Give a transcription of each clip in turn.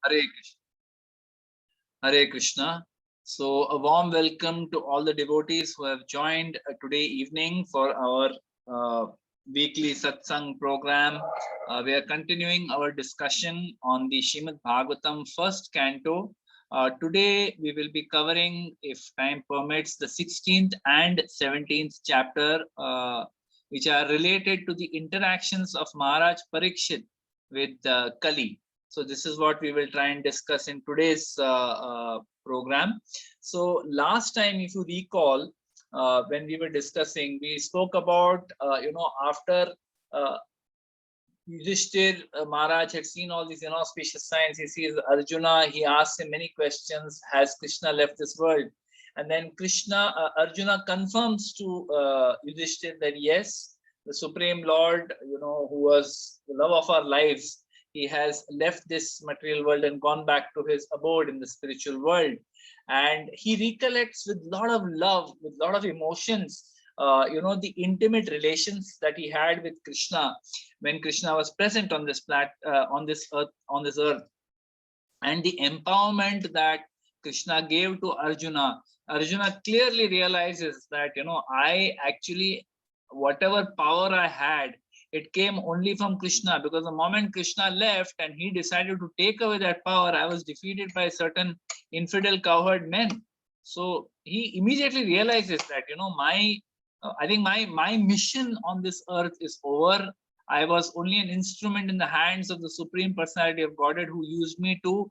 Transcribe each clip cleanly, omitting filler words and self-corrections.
Hare Krishna. Hare Krishna. So, a warm welcome to all the devotees who have joined today evening for our weekly satsang program. We are continuing our discussion on the Shrimad Bhagavatam first canto. Today, we will be covering, if time permits, the 16th and 17th chapter, which are related to the interactions of Maharaj Parikshit with Kali. So this is what we will try and discuss in today's program. So last time, if you recall, when we were discussing, we spoke about, after Yudhishthir Maharaj had seen all these inauspicious signs. He sees Arjuna, he asks him many questions. Has Krishna left this world? And then Arjuna confirms to Yudhishthir that yes, the Supreme Lord, who was the love of our lives, he has left this material world and gone back to his abode in the spiritual world. And he recollects with a lot of love, with a lot of emotions, the intimate relations that he had with Krishna when Krishna was present on this earth, and the empowerment that Krishna gave to Arjuna. Arjuna clearly realizes that, I actually, whatever power I had, it came only from Krishna, because the moment Krishna left and he decided to take away that power, I was defeated by certain infidel cowherd men. So he immediately realizes that, I think my mission on this earth is over. I was only an instrument in the hands of the Supreme Personality of Godhead, who used me to,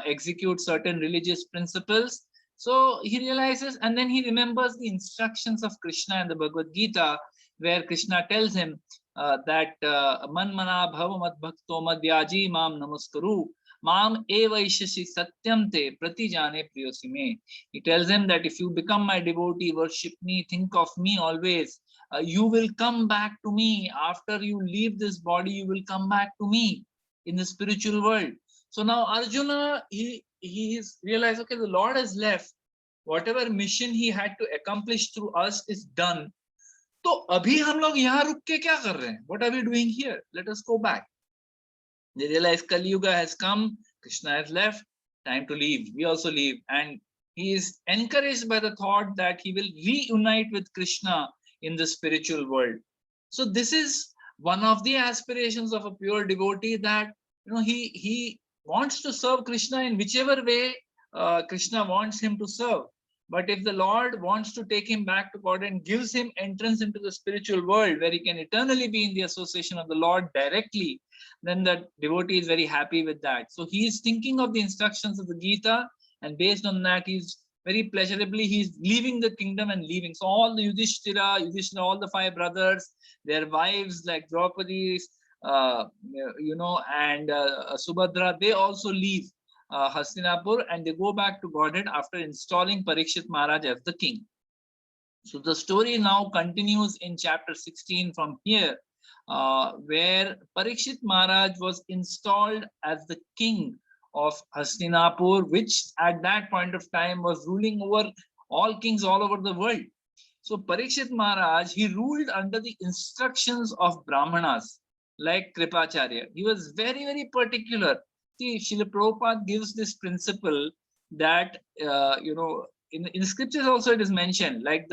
execute certain religious principles. So he realizes, and then he remembers the instructions of Krishna in the Bhagavad Gita, where Krishna tells him that Manmana bhava mad bhakto madhyaji mam namaskaru mam evaishasi satyam te pratijane priyosime. He tells him that if you become my devotee, worship me, think of me always, you will come back to me. After you leave this body, you will come back to me in the spiritual world. So now Arjuna, he is realized, okay, the Lord has left. Whatever mission he had to accomplish through us is done. तो अभी हम लोग यहाँ रुक के क्या कर रहे हैं? What are we doing here? Let us go back. They realize Kali Yuga has come, Krishna has left, time to leave. We also leave. And he is encouraged by the thought that he will reunite with Krishna in the spiritual world. So this is one of the aspirations of a pure devotee, that he wants to serve Krishna in whichever way Krishna wants him to serve. But if the Lord wants to take him back to God and gives him entrance into the spiritual world, where he can eternally be in the association of the Lord directly, then the devotee is very happy with that. So he is thinking of the instructions of the Gita, and based on that, he's very pleasurably, he's leaving the kingdom and leaving. So all the Yudhishthira, all the 5 brothers, their wives like Draupadi, and Subhadra, they also leave Hastinapur, and they go back to Godhead after installing Parikshit Maharaj as the king. So the story now continues in chapter 16 from here, where Parikshit Maharaj was installed as the king of Hastinapur, which at that point of time was ruling over all kings all over the world. So Parikshit Maharaj, he ruled under the instructions of Brahmanas like Kripacharya. He was very, very particular. See, Srila Prabhupada gives this principle that, in scriptures also it is mentioned, like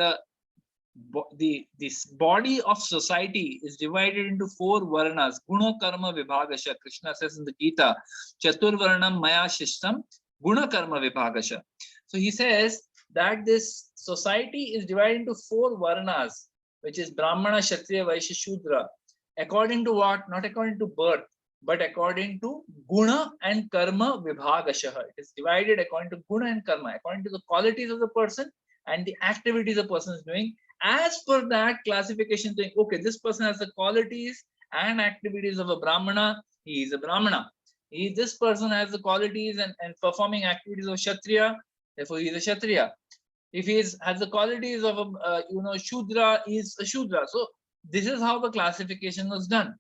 this body of society is divided into 4 varnas. Guna karma vibhagasha. Krishna says in the Gita, Chatur varnam maya shishtam guna karma vibhagasha. So he says that this society is divided into 4 varnas, which is Brahmana, Kshatriya, Vaishya, Shudra. According to what? Not according to birth, but according to guna and karma vibhagasha. It is divided according to guna and karma, according to the qualities of the person and the activities the person is doing. As per that classification, saying, okay, this person has the qualities and activities of a Brahmana, he is a Brahmana. This person has the qualities and performing activities of Kshatriya, therefore he is a Kshatriya. If he has the qualities of a Shudra, he is a Shudra. So this is how the classification was done.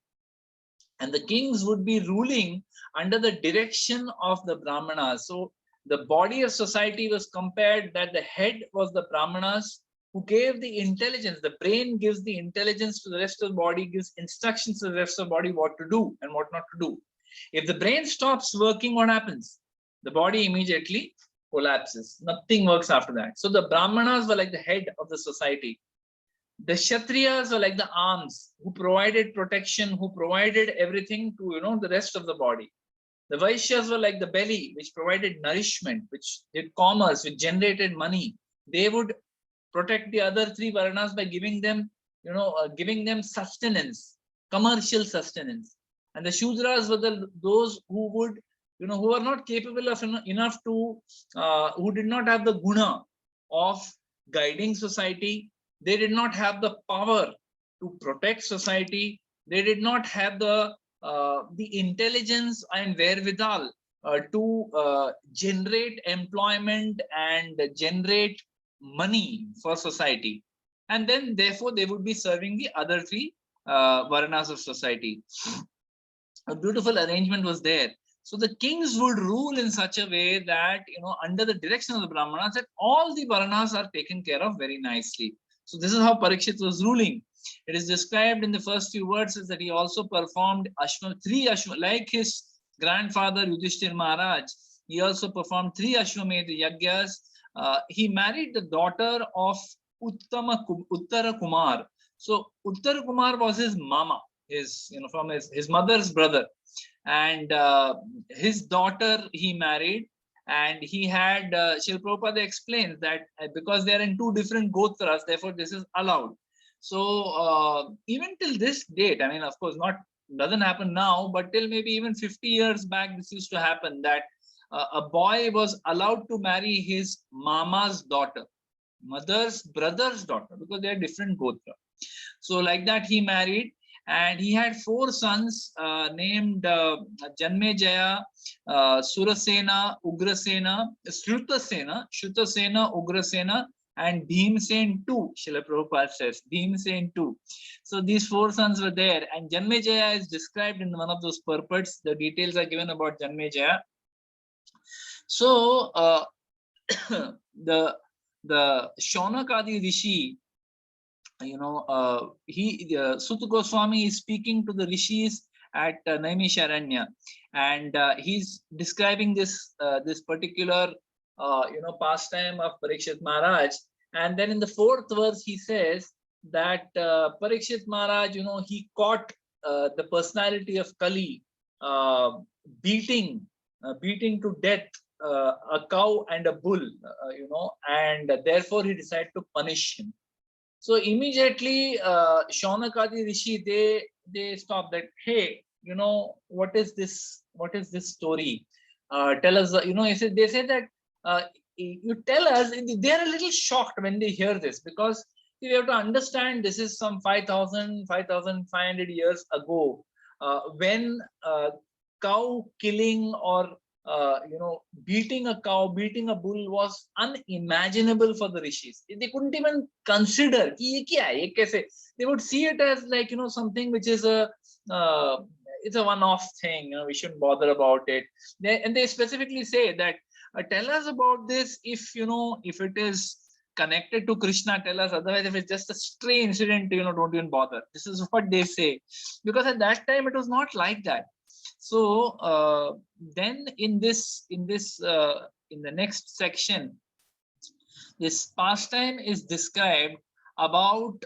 And the kings would be ruling under the direction of the Brahmanas. So the body of society was compared that the head was the Brahmanas, who gave the intelligence. The brain gives the intelligence to the rest of the body, gives instructions to the rest of the body what to do and what not to do. If the brain stops working, what happens? The body immediately collapses. Nothing works after that. So the Brahmanas were like the head of the society. The Kshatriyas were like the arms who provided protection, who provided everything to, the rest of the body. The Vaishyas were like the belly, which provided nourishment, which did commerce, which generated money. They would protect the other three Varnas by giving them, giving them sustenance, commercial sustenance. And the Shudras were those who would, who were not capable of enough to, who did not have the guna of guiding society. They did not have the power to protect society. They did not have the intelligence and wherewithal to generate employment and generate money for society. And then therefore they would be serving the other three Varnas of society. A beautiful arrangement was there. So the kings would rule in such a way that, under the direction of the Brahmanas, that all the Varnas are taken care of very nicely. So this is how Parikshit was ruling. It is described in the first few verses that he also performed three Ashwamedha, like his grandfather Yudhishthir Maharaj. He also performed 3 Ashwamedha Yagyas. He married the daughter of Uttara Kumar. So Uttara Kumar was his mama, from his mother's brother, and his daughter he married. And he had, Srila Prabhupada explains that because they are in 2 different gotras, therefore this is allowed. So even till this date, I mean, of course, doesn't happen now, but till maybe even 50 years back, this used to happen, that a boy was allowed to marry his mama's daughter, mother's brother's daughter, because they are different gotra. So like that he married. And he had 4 sons named Janmejaya, Surasena, Ugrasena, Shrutasena, Ugrasena, and Bhimsen too. Srila Prabhupada says Bhimsen too. So these 4 sons were there, and Janmejaya is described in one of those purports. The details are given about Janmejaya. So the Shaunakadi Rishi, Suta Goswami is speaking to the rishis at Naimisharanya, and he's describing this particular pastime of Parikshit Maharaj. And then in the 4th verse he says that Parikshit Maharaj, he caught the personality of Kali beating to death a cow and a bull, and therefore he decided to punish him. So immediately Shaunakadi Rishi, they stopped that, hey, what is this story? Tell us, they say that you tell us. They are a little shocked when they hear this, because we have to understand this is some 5,500 years ago, when cow killing or beating a cow, beating a bull was unimaginable for the rishis. They couldn't even consider. They would see it as like, something which is it's a one-off thing. We shouldn't bother about it. They specifically say that tell us about this if it is connected to Krishna. Tell us. Otherwise, if it's just a stray incident, don't even bother. This is what they say, because at that time it was not like that. So then in the next section, this pastime is described about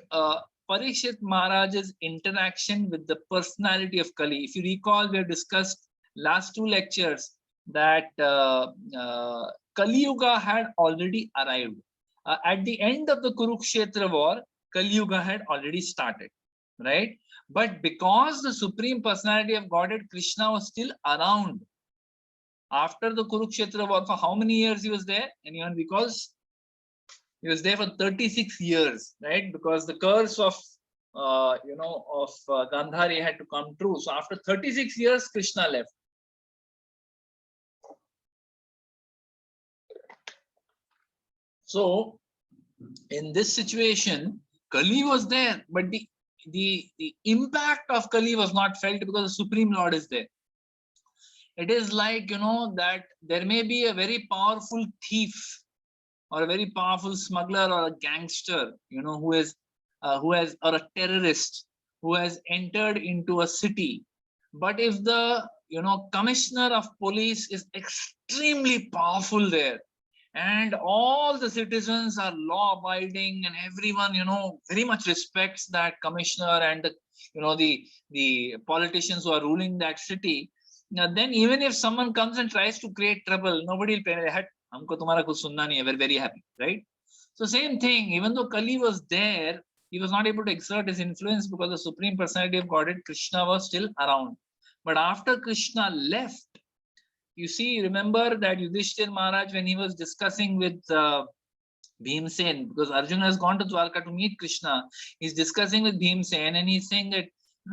Parikshit Maharaj's interaction with the personality of Kali. If you recall, we have discussed last 2 lectures that Kali Yuga had already arrived. At the end of the Kurukshetra war, Kali Yuga had already started, right? But because the Supreme Personality of Godhead Krishna was still around after the Kurukshetra war, for how many years he was there? Anyone recalls? He was there for 36 years, right? Because the curse of Gandhari had to come true. So after 36 years, Krishna left. So in this situation, Kali was there, but the impact of Kali was not felt because the Supreme Lord is there. It is like, that there may be a very powerful thief or a very powerful smuggler or a gangster, who has, or a terrorist who has entered into a city. But if the commissioner of police is extremely powerful there, and all the citizens are law abiding, and everyone very much respects that commissioner and the politicians who are ruling that city. Now, then even if someone comes and tries to create trouble, nobody will pay their head. Humko tumhara kuch sunna nahi hai. We're very happy, right? So same thing, even though Kali was there, he was not able to exert his influence because the Supreme Personality of Godhead, Krishna, was still around. But after Krishna left, you see, remember that Yudhishthir Maharaj, when he was discussing with Bhimsen, because Arjuna has gone to Dwarka to meet Krishna, he's discussing with Bhimsen, and he's saying that,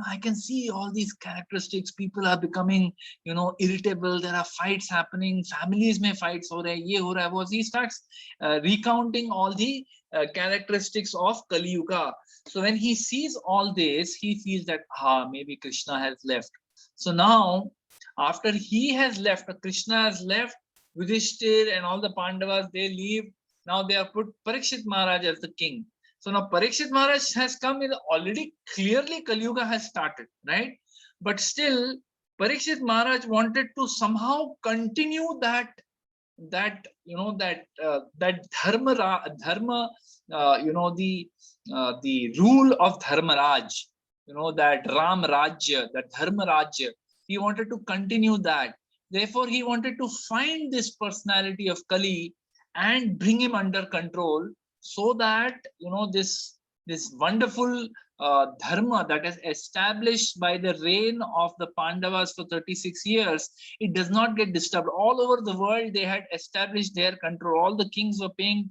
I can see all these characteristics. People are becoming, irritable. There are fights happening. Families may fights ho rahe, ye ho raha hai, wo. He starts recounting all the characteristics of Kali Yuga. So when he sees all this, he feels that, maybe Krishna has left. So now, after he has left, Krishna has left, Yudhishthir and all the Pandavas, they leave. Now they have put Parikshit Maharaj as the king. So now Parikshit Maharaj has come in, already clearly Kali Yuga has started, right? But still Parikshit Maharaj wanted to somehow continue that dharma, the rule of Dharmaraj, that Ram Rajya, that Dharma Rajya. He wanted to continue that. Therefore, he wanted to find this personality of Kali and bring him under control, so that this wonderful dharma that is established by the reign of the Pandavas for 36 years, it does not get disturbed. All over the world, they had established their control. All the kings were paying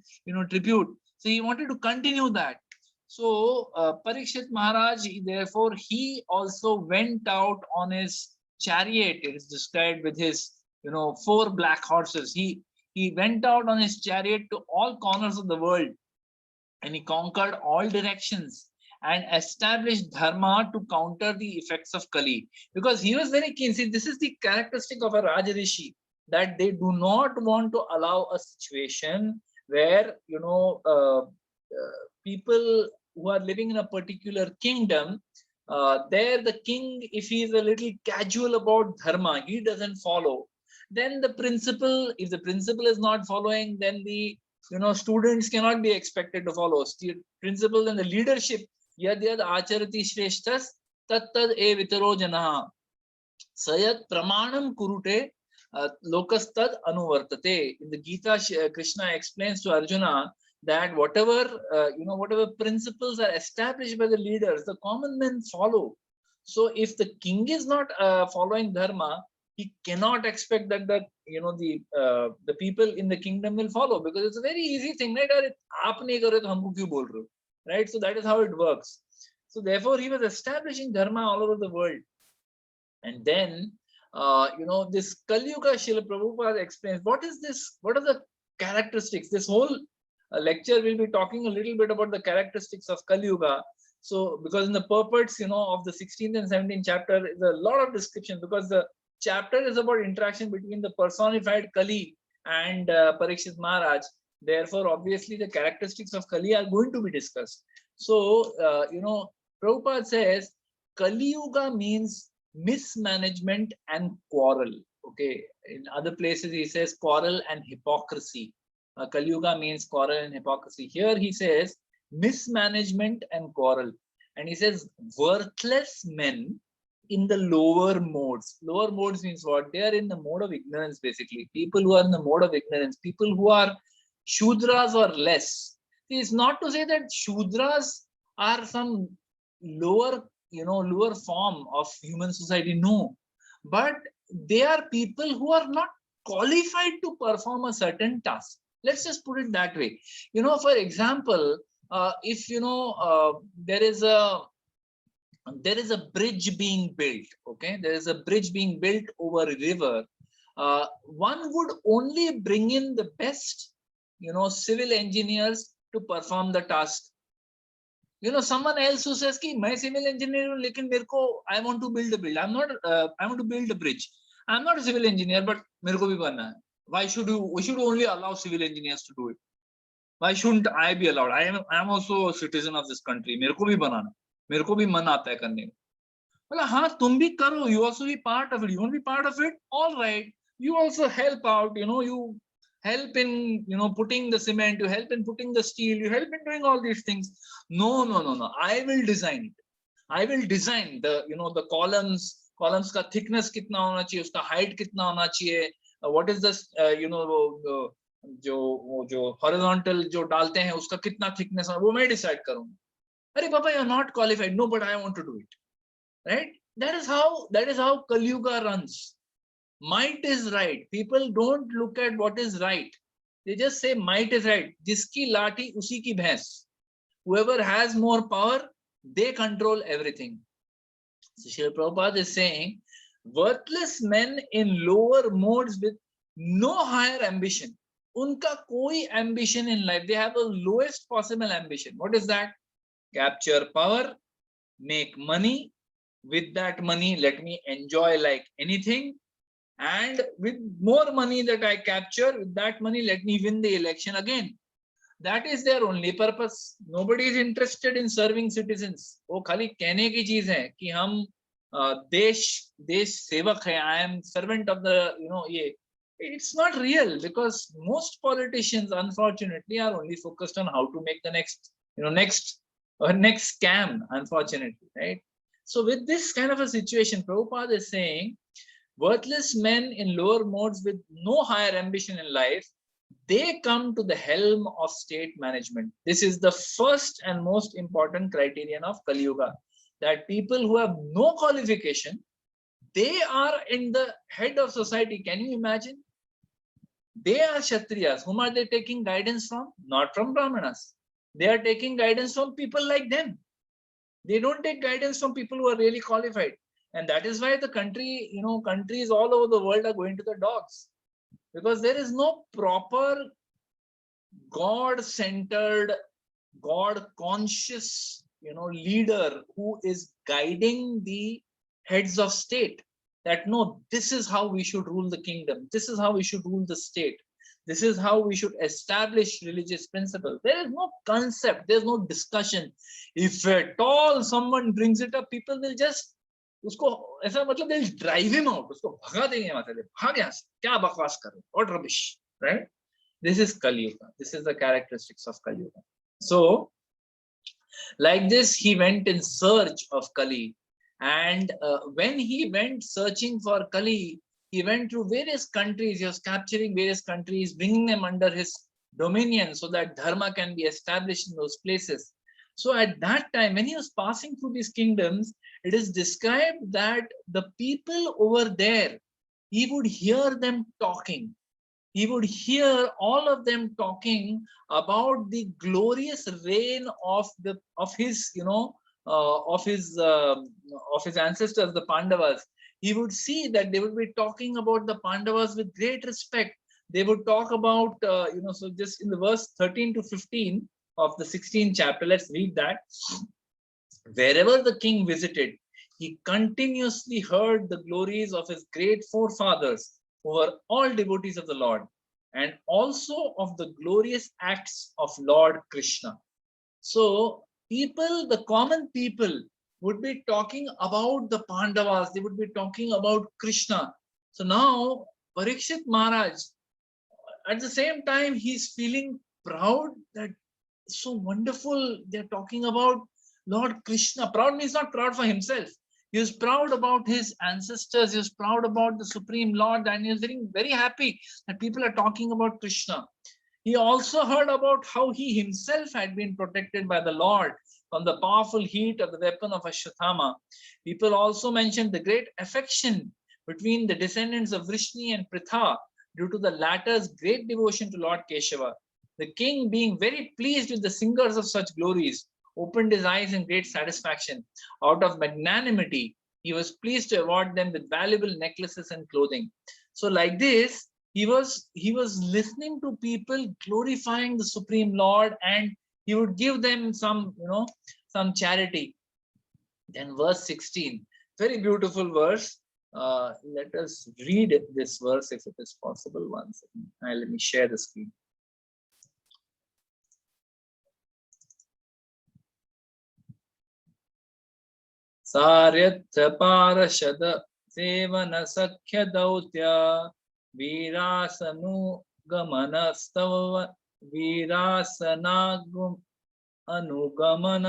tribute. So he wanted to continue that. So Parikshit Maharaj, therefore, he also went out on his chariot. It is described with his 4 black horses. He went out on his chariot to all corners of the world, and he conquered all directions and established dharma to counter the effects of Kali, because he was very keen. See, this is the characteristic of a Rajarishi, that they do not want to allow a situation where people who are living in a particular kingdom, there the king, if he is a little casual about dharma, he doesn't follow. Then the principal, if the principal is not following, then the students cannot be expected to follow. Principal and the leadership, yad acharati shreshtas tattad e vitaro janaha sayat pramanam kurute lokastad anuvartate. In the Gita, Krishna explains to Arjuna that whatever principles are established by the leaders, the common men follow. So if the king is not following dharma, he cannot expect that the people in the kingdom will follow, because it's a very easy thing, right? Aap nahi kar rahe to humko kyun bol rahe ho? Right? So that is how it works. So therefore, he was establishing dharma all over the world. And then, this Kali Yuga, Srila Prabhupada explains, what is this? What are the characteristics? This whole lecture will be talking a little bit about the characteristics of Kali Yuga. So, because in the purports, of the 16th and 17th chapter, is a lot of description, because the chapter is about interaction between the personified Kali and Parikshit Maharaj. Therefore, obviously, the characteristics of Kali are going to be discussed. So, Prabhupada says, Kali Yuga means mismanagement and quarrel. Okay. In other places, he says quarrel and hypocrisy. Kali Yuga means quarrel and hypocrisy. Here he says mismanagement and quarrel. And he says worthless men in the lower modes. Lower modes means what? They are in the mode of ignorance, basically. People who are in the mode of ignorance, people who are Shudras or less. It's not to say that Shudras are some lower, lower form of human society. No, but they are people who are not qualified to perform a certain task. Let's just put it that way. For example, if there is a bridge being built, okay, there is a bridge being built over a river, one would only bring in the best civil engineers to perform the task. Someone else who says ki main civil engineer hu, lekin mere ko I want to build a bridge, I want to build a bridge, I'm not a civil engineer, but mere ko bhi banna hai. Why should we should only allow civil engineers to do it? Why shouldn't I be allowed? I am also a citizen of this country. मेरे को भी बनाना, मेरे को भी मन आता है करने. बोला हाँ तुम भी करो, you also be part of it. You want to be part of it? All right. You also help out, you help in, putting the cement, you help in putting the steel, you help in doing all these things. No, no, no, no. I will design it. I will design the, the columns का thickness कितना होना चाहिए, उसका height कितना होना चाहिए, what is the, जो horizontal जो डालते हैं उसका कितना thickness है, वो मैं decide करूँगा. अरे पापा, you're not qualified. No, but I want to do it. Right? That is how Kali Yuga runs. Might is right. People don't look at what is right. They just say might is right. Jiski lati usi ki bhains. Whoever has more power, they control everything. So Srila Prabhupada is saying, worthless men in lower modes with no higher ambition. Unka koi ambition in life. They have the lowest possible ambition. What is that? Capture power, make money. With that money, let me enjoy like anything. And with more money that I capture, with that money, let me win the election again. That is their only purpose. Nobody is interested in serving citizens. वो खाली कहने की चीज है कि हम देश सेवक हैं. I am servant of the, ये. It's not real, because most politicians, unfortunately, are only focused on how to make the next scam, unfortunately, right? So with this kind of a situation, Prabhupada is saying, worthless men in lower modes with no higher ambition in life, they come to the helm of state management. This is the first and most important criterion of Kali Yuga, that people who have no qualification, they are in the head of society. Can you imagine? They are Kshatriyas. Whom are they taking guidance from? Not from Brahmanas. They are taking guidance from people like them. They don't take guidance from people who are really qualified. And that is why the countries all over the world are going to the dogs, because there is no proper God-centered, God-conscious, leader who is guiding the heads of state, that no, this is how we should rule the kingdom. This is how we should rule the state. This is how we should establish religious principles. There is no concept. There's no discussion. If at all someone brings it up, people will just उसको ऐसा मतलब they'll drive him out. उसको भगा देंगे वहां से. भाग यहाँ से, क्या बकवास कर रहे हो? What rubbish, right? This is Kali Yuga. This is the characteristics of Kali Yuga. So, like this, he went in search of Kali, and when he went searching for Kali, he went through various countries. He was capturing various countries, bringing them under his dominion so that dharma can be established in those places. So at that time, when he was passing through these kingdoms, it is described that the people over there, he would hear them talking. He would hear all of them talking about the glorious reign of his ancestors, the Pandavas. He would see that they would be talking about the Pandavas with great respect. They would talk about so just in the verse 13 to 15 of the 16th chapter, let's read that. Wherever the king visited, he continuously heard the glories of his great forefathers, who were all devotees of the Lord, and also of the glorious acts of Lord Krishna. So people, the common people, would be talking about the Pandavas. They would be talking about Krishna. So now Parikshit Maharaj, at the same time, he's feeling proud that so wonderful. They're talking about Lord Krishna. Proud means not proud for himself. He was proud about his ancestors. He was proud about the Supreme Lord, and he was very, very happy that people are talking about Krishna. He also heard about how he himself had been protected by the Lord from the powerful heat of the weapon of Ashwatthama. People also mentioned the great affection between the descendants of Vrishni and Pritha due to the latter's great devotion to Lord Keshava. The king, being very pleased with the singers of such glories, opened his eyes in great satisfaction. Out of magnanimity, he was pleased to award them with valuable necklaces and clothing. So like this, he was listening to people glorifying the Supreme Lord, and he would give them some charity. Then verse 16, very beautiful verse. Let us read this verse if it is possible. One second. Let me share the screen. सार्यत्र पार्षद seven सख्य दौत्य वीरासनुगमनस्तव वीरासनागुम अनुगमन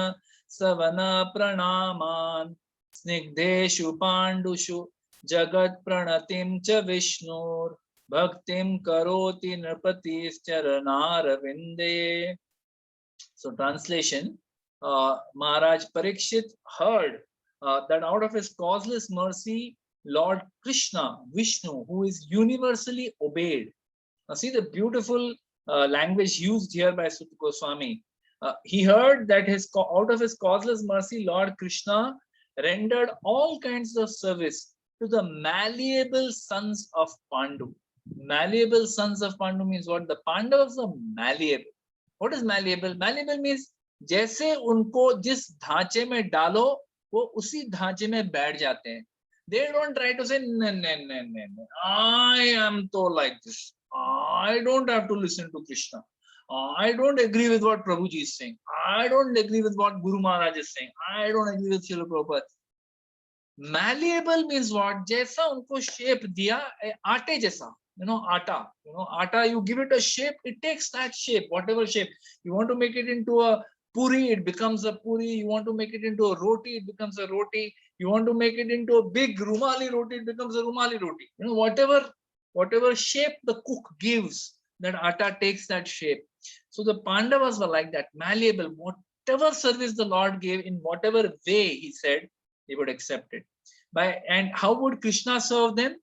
सवन प्रणामान् स्निग्धेषु पाण्डुषु जगत् प्रणतिं च विष्णुर् भक्तिं करोति नृपतिश्चरणारविन्दे. So translation, Maharaj Parikshit heard that out of his causeless mercy, Lord Krishna, Vishnu, who is universally obeyed. Now see the beautiful language used here by Suta Goswami. He heard that out of his causeless mercy, Lord Krishna rendered all kinds of service to the malleable sons of Pandu. Malleable sons of Pandu means what? The Pandavas are malleable. What is malleable? Malleable means जैसे उनको जिस ढांचे में डालो वो उसी ढांचे में बैठ जाते हैं. They don't try to say no, I am so like this. I don't have to listen to Krishna. I don't agree with what Prabhuji is saying. I don't agree with what Guru Maharaj is saying. I don't agree with Srila Prabhupada. Malleable means what? जैसा उनको shape दिया आटे जैसा. Atta. Atta, you give it a shape, it takes that shape, whatever shape. You want to make it into a puri, it becomes a puri. You want to make it into a roti, it becomes a roti. You want to make it into a big rumali roti, it becomes a rumali roti. Whatever shape the cook gives, that atta takes that shape. So the Pandavas were like that, malleable. Whatever service the Lord gave, in whatever way he said, they would accept it. And how would Krishna serve them?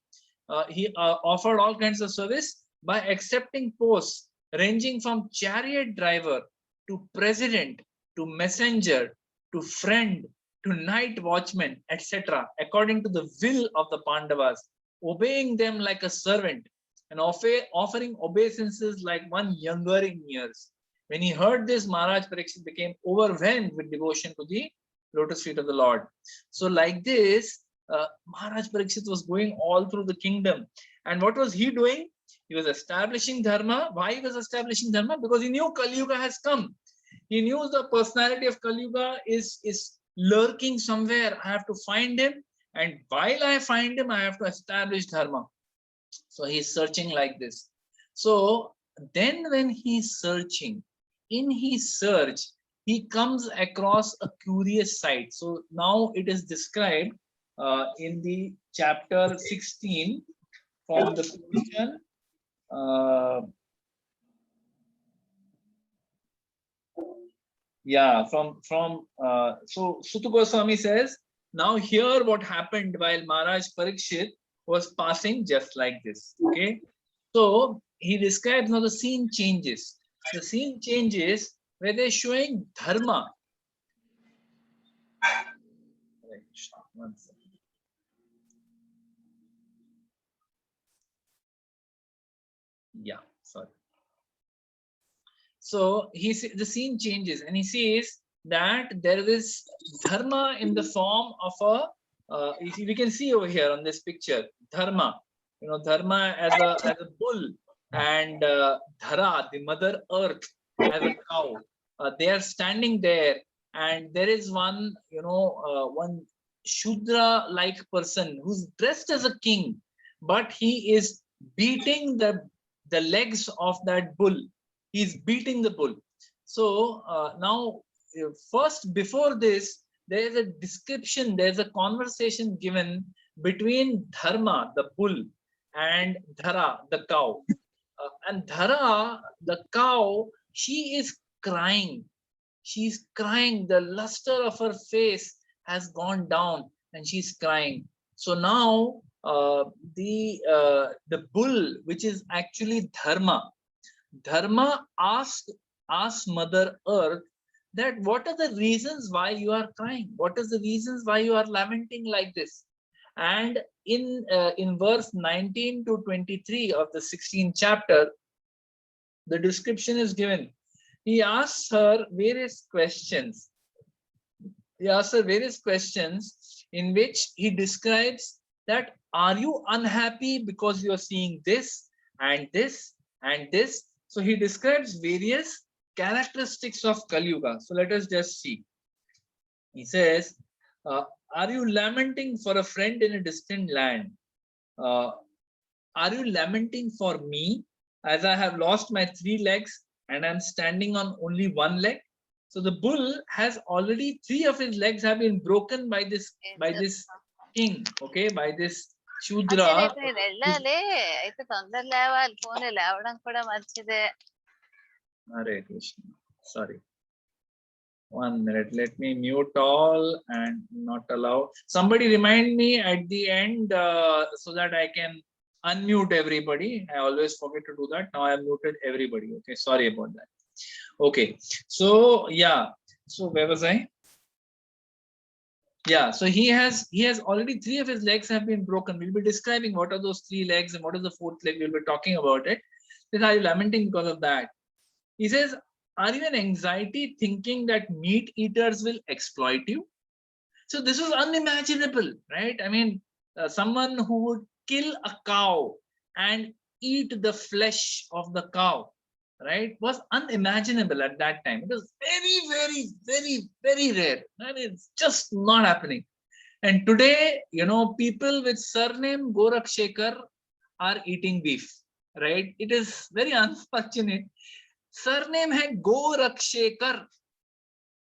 He offered all kinds of service by accepting posts ranging from chariot driver to president to messenger to friend to night watchman, etc., according to the will of the Pandavas, obeying them like a servant and offering obeisances like one younger in years. When he heard this, Maharaj Parikshit became overwhelmed with devotion to the lotus feet of the Lord. So like this, Maharaj Parikshit was going all through the kingdom. And what was he doing? He was establishing dharma. Why he was establishing dharma? Because he knew Kali Yuga has come. He knew the personality of Kali Yuga is lurking somewhere. I have to find him. And while I find him, I have to establish dharma. So he's searching like this. So then when he's searching, in his search, he comes across a curious sight. So now it is described in the chapter 16 from the question. So Suta Goswami says, now here what happened while Maharaj Parikshit was passing just like this. Okay, so he describes, now the scene changes. The scene changes where they're showing dharma. One second. Yeah, sorry. So the scene changes and he says that there is dharma in the form of a, we can see over here on this picture, dharma, dharma as a bull, and Dhara, the mother earth, as a cow. They are standing there, and there is one, one Shudra-like person who's dressed as a king, but he is beating the legs of that bull. He's beating the bull. So now, first, before this, there is a description, there's a conversation given between Dharma, the bull, and Dhara, the cow. And Dhara, the cow, she is crying. She's crying. The luster of her face has gone down and she's crying. So now the bull, which is actually Dharma asks Mother Earth that what are the reasons why you are crying? What is the reasons why you are lamenting like this? And in verse 19 to 23 of the 16th chapter, the description is given. He asks her various questions. In which he describes that, are you unhappy because you are seeing this and this and this? So he describes various characteristics of Kali Yuga. So let us just see. He says, Are you lamenting for a friend in a distant land? Are you lamenting for me, as I have lost my 3 legs and I'm standing on only 1 leg? So the bull has already 3 of his legs have been broken by this king, okay, by this Shudra. Hare Krishna. Sorry. 1 minute. Let me mute all and not allow. Somebody remind me at the end so that I can unmute everybody. I always forget to do that. Now I have muted everybody. Okay, sorry about that. Okay, so yeah. So where was I? Yeah, so he has already 3 of his legs have been broken. We'll be describing what are those 3 legs and what is the 4th leg. We'll be talking about it. Then are you lamenting because of that? He says, are you in anxiety thinking that meat eaters will exploit you? So this was unimaginable, right? I mean, someone who would kill a cow and eat the flesh of the cow, right, was unimaginable at that time. It was very, very, very, very rare. I mean, it's just not happening. And today, you know, people with surname Gorakshekar are eating beef, right? It is very unfortunate. Surname hai Gorakshekar,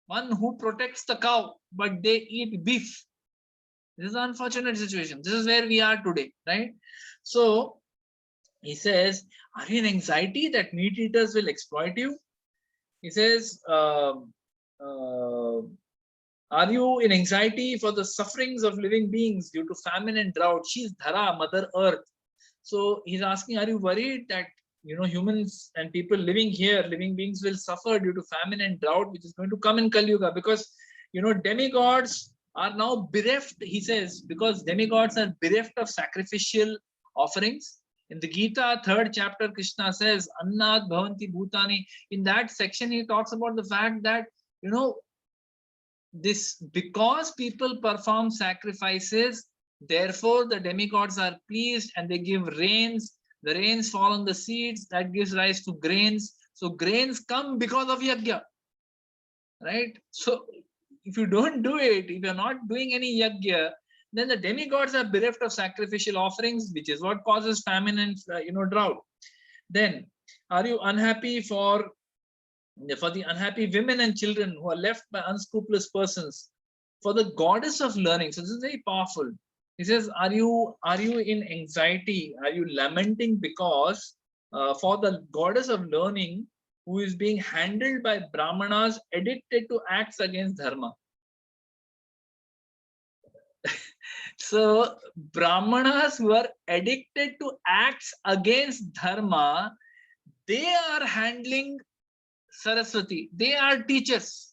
one who protects the cow, but they eat beef. This is an unfortunate situation. This is where we are today, right? So he says, are you in anxiety that meat eaters will exploit you? He says, are you in anxiety for the sufferings of living beings due to famine and drought? She is Dhara, Mother Earth. So he's asking, are you worried that, you know, humans and people living here, living beings will suffer due to famine and drought, which is going to come in Kali Yuga? Because, you know, demigods are now bereft, he says, because demigods are bereft of sacrificial offerings. In the Gita, 3rd chapter, Krishna says, Annat Bhavanti Bhutani. In that section, he talks about the fact that, you know, this, because people perform sacrifices, therefore the demigods are pleased and they give rains. The rains fall on the seeds, that gives rise to grains. So grains come because of yajna, right? So if you don't do it, if you're not doing any yajna, then the demigods are bereft of sacrificial offerings, which is what causes famine and you know, drought. Then, are you unhappy for the unhappy women and children who are left by unscrupulous persons, for the goddess of learning? So this is very powerful. He says, are you in anxiety? Are you lamenting because for the goddess of learning who is being handled by brahmanas addicted to acts against dharma? So brahmanas who are addicted to acts against dharma, they are handling Saraswati. They are teachers.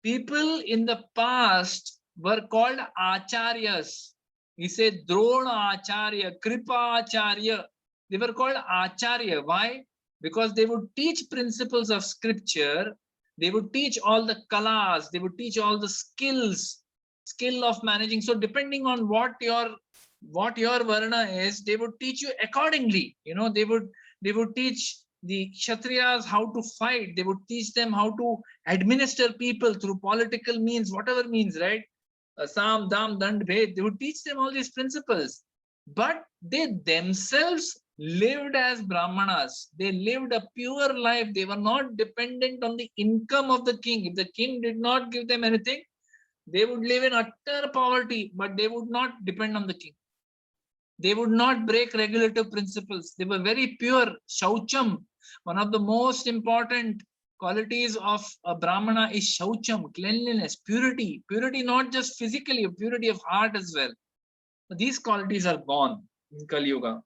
People in the past were called acharyas. He said Drona Acharya, Kripa Acharya. They were called acharya. Why? Because they would teach principles of scripture. They would teach all the kalas. They would teach all the skill of managing. So depending on what your varna is, they would teach you accordingly. You know, they would teach the Kshatriyas how to fight. They would teach them how to administer people through political means, whatever means, right? Sam, Dam, Dand, Bhed. They would teach them all these principles. But they themselves lived as Brahmanas. They lived a pure life. They were not dependent on the income of the king. If the king did not give them anything, they would live in utter poverty, but they would not depend on the king. They would not break regulative principles. They were very pure. Shaucham, one of the most important qualities of a Brahmana is Shaucham, cleanliness, purity. Purity not just physically, purity of heart as well. But these qualities are gone in Kali Yuga.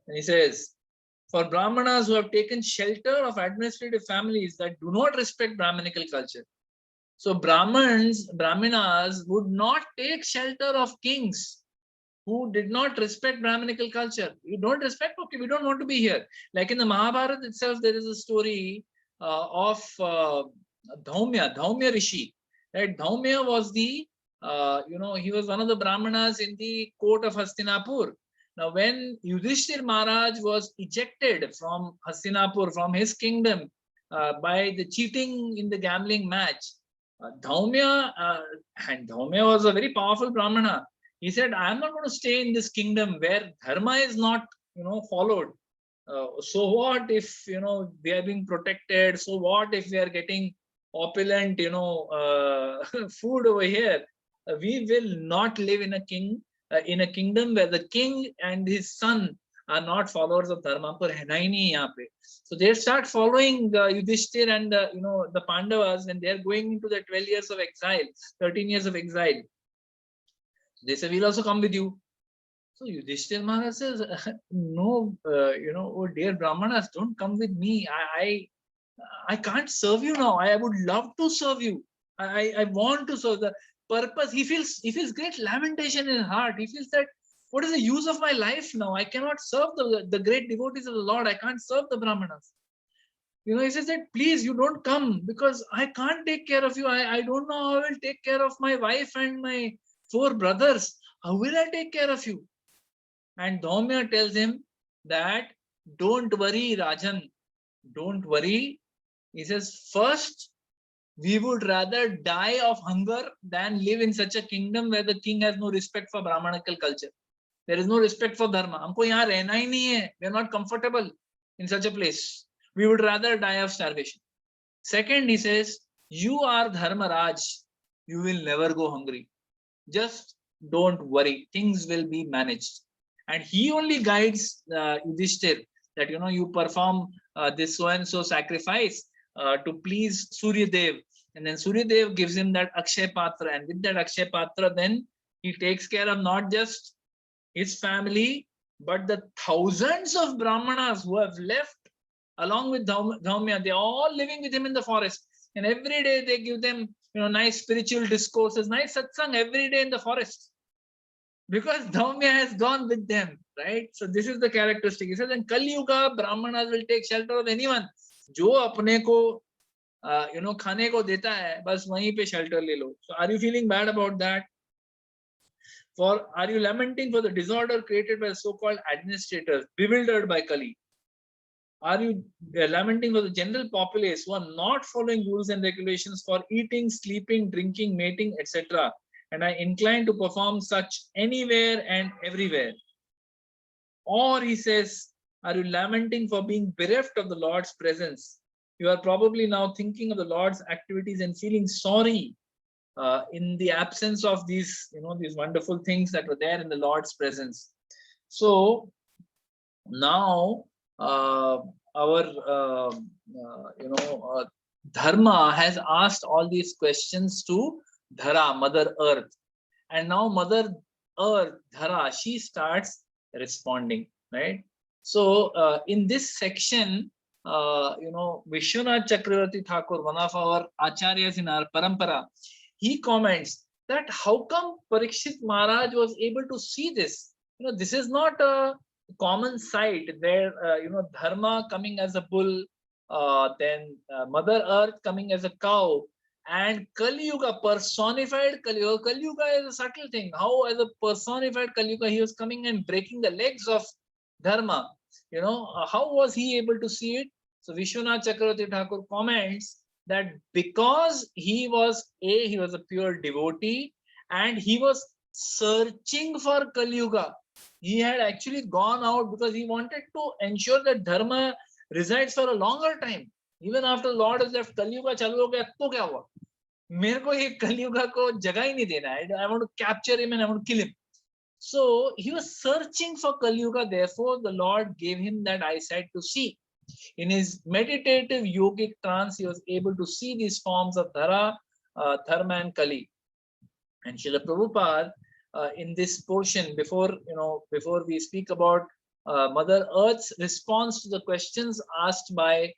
And he says, for Brahmanas who have taken shelter of administrative families that do not respect Brahminical culture. So Brahmanas would not take shelter of kings who did not respect Brahminical culture. You don't respect? Okay, we don't want to be here. Like in the Mahabharata itself, there is a story of Dhaumya Rishi. Right? Dhaumya was the, he was one of the Brahmanas in the court of Hastinapur. Now, when Yudhishthir Maharaj was ejected from Hastinapur, from his kingdom, by the cheating in the gambling match, Dhaumya, and Dhaumya was a very powerful Brahmana. He said, I am not going to stay in this kingdom where dharma is not, followed. So what if, we are being protected? So what if we are getting opulent, food over here? We will not live in a kingdom where the king and his son are not followers of dharma. So they start following Yudhishthir and the Pandavas, and they are going into the 12 years of exile, 13 years of exile. They say, we'll also come with you. So Yudhishthir Maharaj says, no, oh dear Brahmanas, don't come with me. I can't serve you now. I would love to serve you. I want to serve. The purpose, he feels great lamentation in his heart. He feels that, what is the use of my life now? I cannot serve the great devotees of the Lord. I can't serve the Brahmanas. He says that, please, you don't come because I can't take care of you. I don't know how I will take care of my wife and my 4 brothers. How will I take care of you? And Dhaumya tells him that, don't worry, Rajan, don't worry. He says, first, we would rather die of hunger than live in such a kingdom where the king has no respect for Brahmanical culture. There is no respect for dharma. हमको यहाँ रहना ही नहीं है. We are not comfortable in such a place. We would rather die of starvation. Second, he says, you are Dharmaraj. You will never go hungry. Just don't worry. Things will be managed. And he only guides Yudhishthir that, you perform this so-and-so sacrifice to please Surya Dev. And then Surya Dev gives him that Akshay Patra. And with that Akshay Patra, then he takes care of not just his family, but the thousands of Brahmanas who have left along with Dhaumya. They're all living with him in the forest. And every day they give them, nice spiritual discourses, nice satsang every day in the forest. Because Dhaumya has gone with them, right? So this is the characteristic. He says, in Kali Yuga, Brahmanas will take shelter of anyone. Jo apne ko, khane ko deta hai, bas wahin pe shelter le lo. So are you feeling bad about that? Are you lamenting for the disorder created by the so-called administrators, bewildered by Kali? Are you lamenting for the general populace who are not following rules and regulations for eating, sleeping, drinking, mating, etc., and are inclined to perform such anywhere and everywhere? Or he says, are you lamenting for being bereft of the Lord's presence? You are probably now thinking of the Lord's activities and feeling sorry in the absence of these, these wonderful things that were there in the Lord's presence. So now our Dharma has asked all these questions to Dhara, Mother Earth, and now Mother Earth, Dhara, she starts responding, right? So in this section, Vishwanath Chakravarti Thakur, one of our acharyas in our parampara, he comments that how come Parikshit Maharaj was able to see this? This is not a common sight where, Dharma coming as a bull, then Mother Earth coming as a cow, and Kali Yuga, personified Kali Yuga. Kali Yuga is a subtle thing. How as a personified Kali Yuga, he was coming and breaking the legs of Dharma. How was he able to see it? So Vishwanath Chakravarti Thakur comments that because he was a pure devotee and he was searching for Kali Yuga. He had actually gone out because he wanted to ensure that Dharma resides for a longer time. Even after Lord has left, Kali Yuga chalu ho gaya, to kya hua? मेरे को ये Kali Yuga को जगह ही नहीं देना है. I want to capture him and I want to kill him. So he was searching for Kali Yuga. Therefore, the Lord gave him that eyesight to see. In his meditative yogic trance, he was able to see these forms of Dhara, Dharma, and Kali. And Srila Prabhupada, in this portion, before we speak about Mother Earth's response to the questions asked by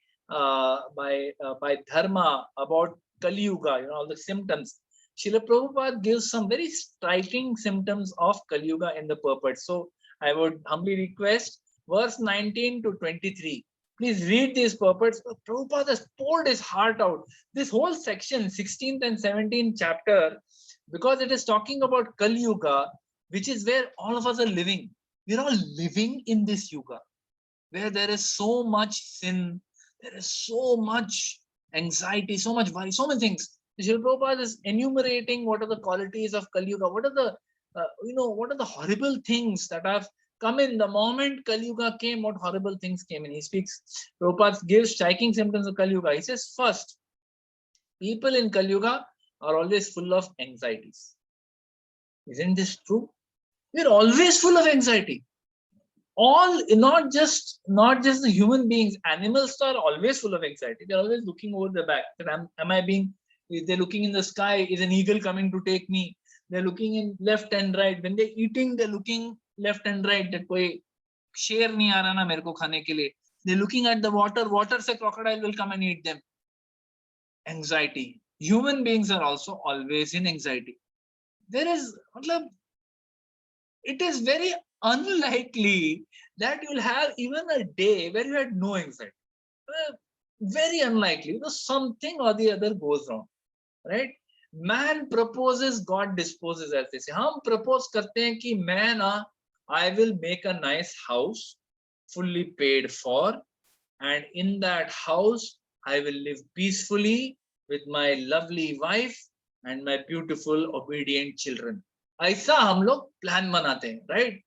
Dharma about Kali Yuga, all the symptoms, Srila Prabhupada gives some very striking symptoms of Kali Yuga in the purport. So I would humbly request verse 19 to 23. Please read these purports. Prabhupada has poured his heart out. This whole section, 16th and 17th chapter, because it is talking about Kali Yuga, which is where all of us are living. We're all living in this Yuga, where there is so much sin, there is so much anxiety, so much worry, so many things. Srila Prabhupada is enumerating what are the qualities of Kali Yuga, what are the what are the horrible things that have come in the moment Kali Yuga came, what horrible things came in. He speaks, Prabhupada gives striking symptoms of Kali Yuga. He says, first, people in Kali Yuga are always full of anxieties. Isn't this true? We're always full of anxiety. All, not just the human beings, animals are always full of anxiety. They're always looking over the back. That am I being, they're looking in the sky, is an eagle coming to take me? They're looking in left and right. When they're eating, they're looking left and right, that koi शेर नहीं आ रहा ना मेरे को खाने के लिए. They're looking at the water से crocodile will come and eat them. Anxiety. Human beings are also always in anxiety. There is, it is very unlikely that you'll have even a day where you had no anxiety. Very unlikely, because something or the other goes wrong, right? Man proposes, God disposes, as they say. हम propose करते हैं कि मैं ना, I will make a nice house, fully paid for, and in that house I will live peacefully with my lovely wife and my beautiful obedient children. ऐसा हम लोग plan बनाते हैं, राइट?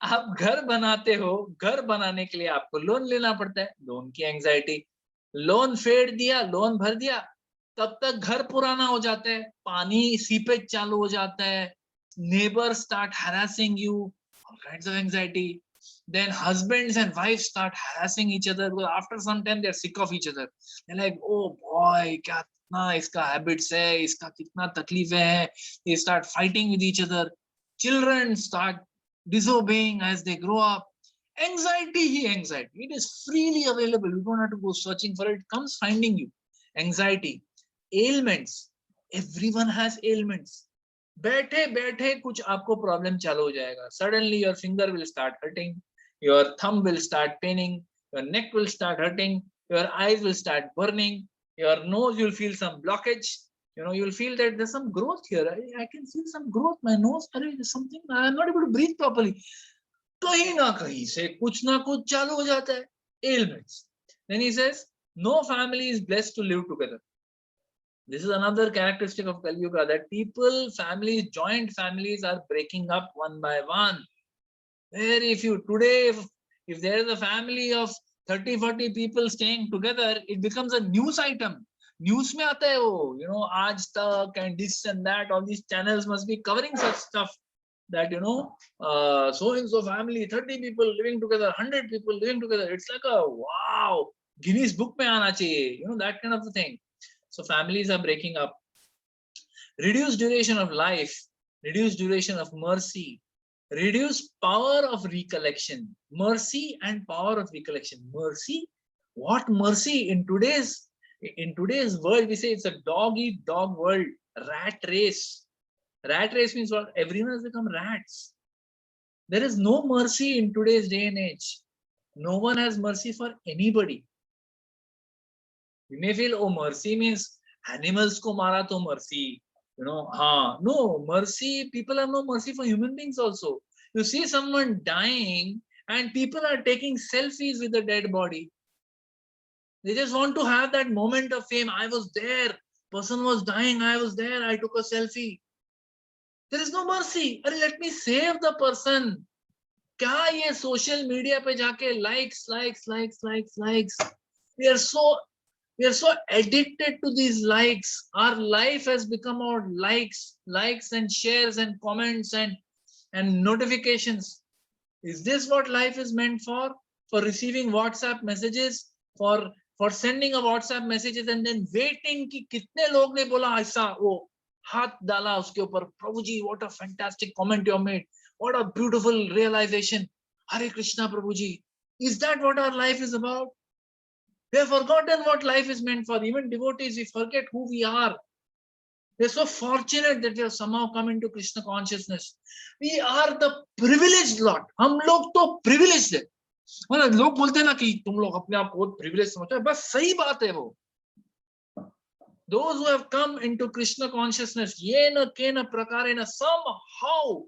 आप घर बनाते हो, घर बनाने के लिए आपको लोन लेना पड़ता है, लोन की एंजाइटी, लोन फेड दिया, लोन भर दिया, तब तक घर पुराना हो जाता है, पानी सीपेज चालू हो जाता है, neighbour start harassing you, all kinds of anxiety. Then husbands and wives start harassing each other, because after some time they're sick of each other. They're like, oh boy, क्या कितना इसका habits है, इसका कितना तकलीफें है. They start fighting with each other. Children start disobeying as they grow up. Anxiety, it is freely available. You don't have to go searching for it. It comes finding you. Anxiety, ailments. Everyone has ailments. बैठे बैठे कुछ आपको problem चालू हो जाएगा. Suddenly your finger will start hurting, your thumb will start paining, your neck will start hurting, your eyes will start burning, your nose, you'll feel some blockage. You'll feel that there's some growth here. I can see some growth. My nose, there's something. I'm not able to breathe properly. कहीं ना कहीं से कुछ ना कुछ चालू हो जाता है. Ailments. Then he says, no family is blessed to live together. This is another characteristic of Kali Yuga, that people, families, joint families are breaking up one by one. Very few. Today, if there is a family of 30-40 people staying together, it becomes a news item. News में आता है वो, Aaj Tak and this and that, all these channels must be covering such stuff, that so and so family, 30 people living together, 100 people living together. It's like a wow, Guinness book में आना चाहिए, that kind of a thing. So families are breaking up. Reduced duration of life, reduced duration of mercy, reduced power of recollection. Mercy and power of recollection. Mercy? What mercy? In today's world, we say it's a dog eat dog world. Rat race. Rat race means what? Everyone has become rats. There is no mercy in today's day and age. No one has mercy for anybody. You may feel, oh, mercy means animals ko mara to mercy. No, mercy, people have no mercy for human beings also. You see someone dying and people are taking selfies with the dead body. They just want to have that moment of fame. I was there, person was dying, I was there, I took a selfie. There is no mercy. Let me save the person. क्या ये social media पे जाके likes. We are so addicted to these likes. Our life has become about likes and shares and comments and notifications. Is this what life is meant for? For receiving WhatsApp messages, for sending a WhatsApp messages and then waiting कि कितने लोग ने बोला ऐसा, वो हाथ डाला उसके ऊपर, प्रभु जी, what a fantastic comment you have made, what a beautiful realization, Hare Krishna Prabhu ji. Is that what our life is about? We have forgotten what life is meant for. Even devotees, we forget who we are. We're so fortunate that we have somehow come into Krishna consciousness. We are the privileged lot. हम लोग तो privileged है. मतलब लोग बोलते हैं ना कि तुम लोग अपने आप को privileged समझते हैं, बस सही बात है वो. Those who have come into Krishna consciousness, yena kena prakarena, somehow,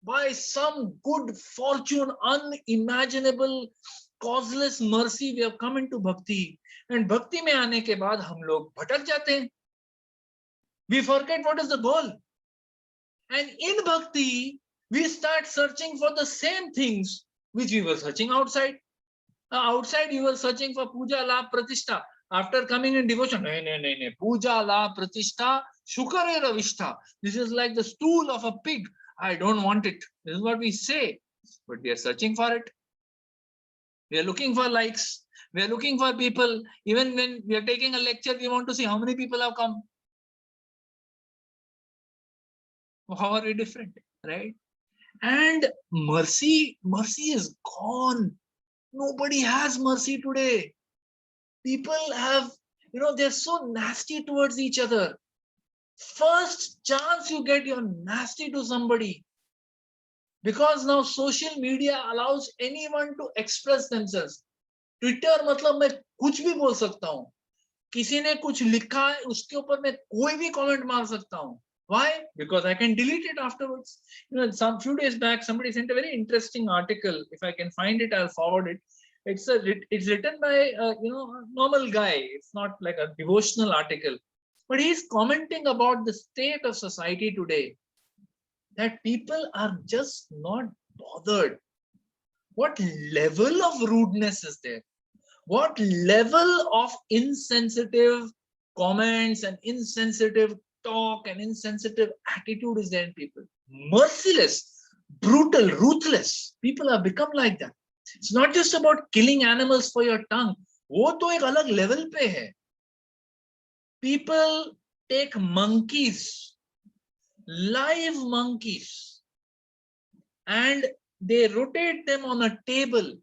by some good fortune, unimaginable, causeless mercy, we have come into bhakti. And bhakti में आने के बाद हम लोग भटक जाते हैं. We forget what is the goal. And in bhakti, we start searching for the same things which we were searching outside. Outside, you were searching for puja, labh, pratishtha. After coming in devotion, no. Puja, labh, pratishtha, shukare ravishta. This is like the stool of a pig. I don't want it. This is what we say. But we are searching for it. We are looking for likes. We are looking for people. Even when we are taking a lecture, we want to see how many people have come. How are we different, right? And mercy is gone. Nobody has mercy today. People have, they're so nasty towards each other. First chance you get, you're nasty to somebody. Because now social media allows anyone to express themselves. Twitter मतलब मैं कुछ भी बोल सकता हूँ. किसी ने कुछ लिखा है उसके ऊपर मैं कोई भी comment मार सकता हूँ. Why? Because I can delete it afterwards. Some few days back, somebody sent a very interesting article. If I can find it, I'll forward it. It's written by a normal guy. It's not like a devotional article, but he's commenting about the state of society today. That people are just not bothered. What level of rudeness is there? What level of insensitive comments and insensitive talk and insensitive attitude is there in people? Merciless, brutal, ruthless. People have become like that. It's not just about killing animals for your tongue. वो तो एक अलग level पे है. People take monkeys, live monkeys, and they rotate them on a table.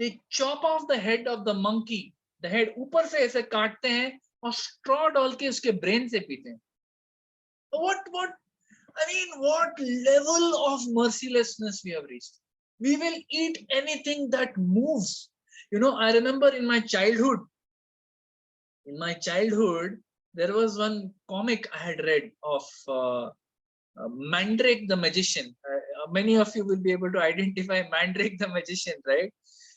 They chop off the head of the monkey. The head ऊपर से ऐसे काटते हैं और straw डाल के उसके brain से पीते हैं. What level of mercilessness we have reached. We will eat anything that moves. I remember in my childhood, there was one comic I had read of Mandrake the Magician. Many of you will be able to identify Mandrake the Magician, right?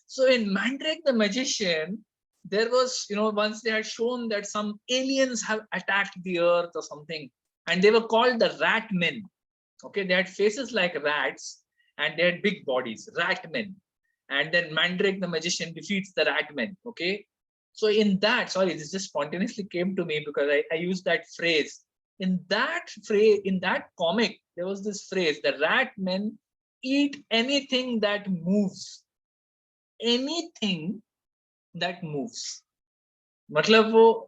So in Mandrake the Magician, there was, once they had shown that some aliens have attacked the earth or something, and they were called the rat men. Okay, they had faces like rats and they had big bodies, rat men. And then Mandrake the Magician defeats the rat men. Okay, so in that, sorry, this just spontaneously came to me because I used that phrase. In that comic, there was this phrase: the rat men eat anything that moves. Anything that moves. मतलब वो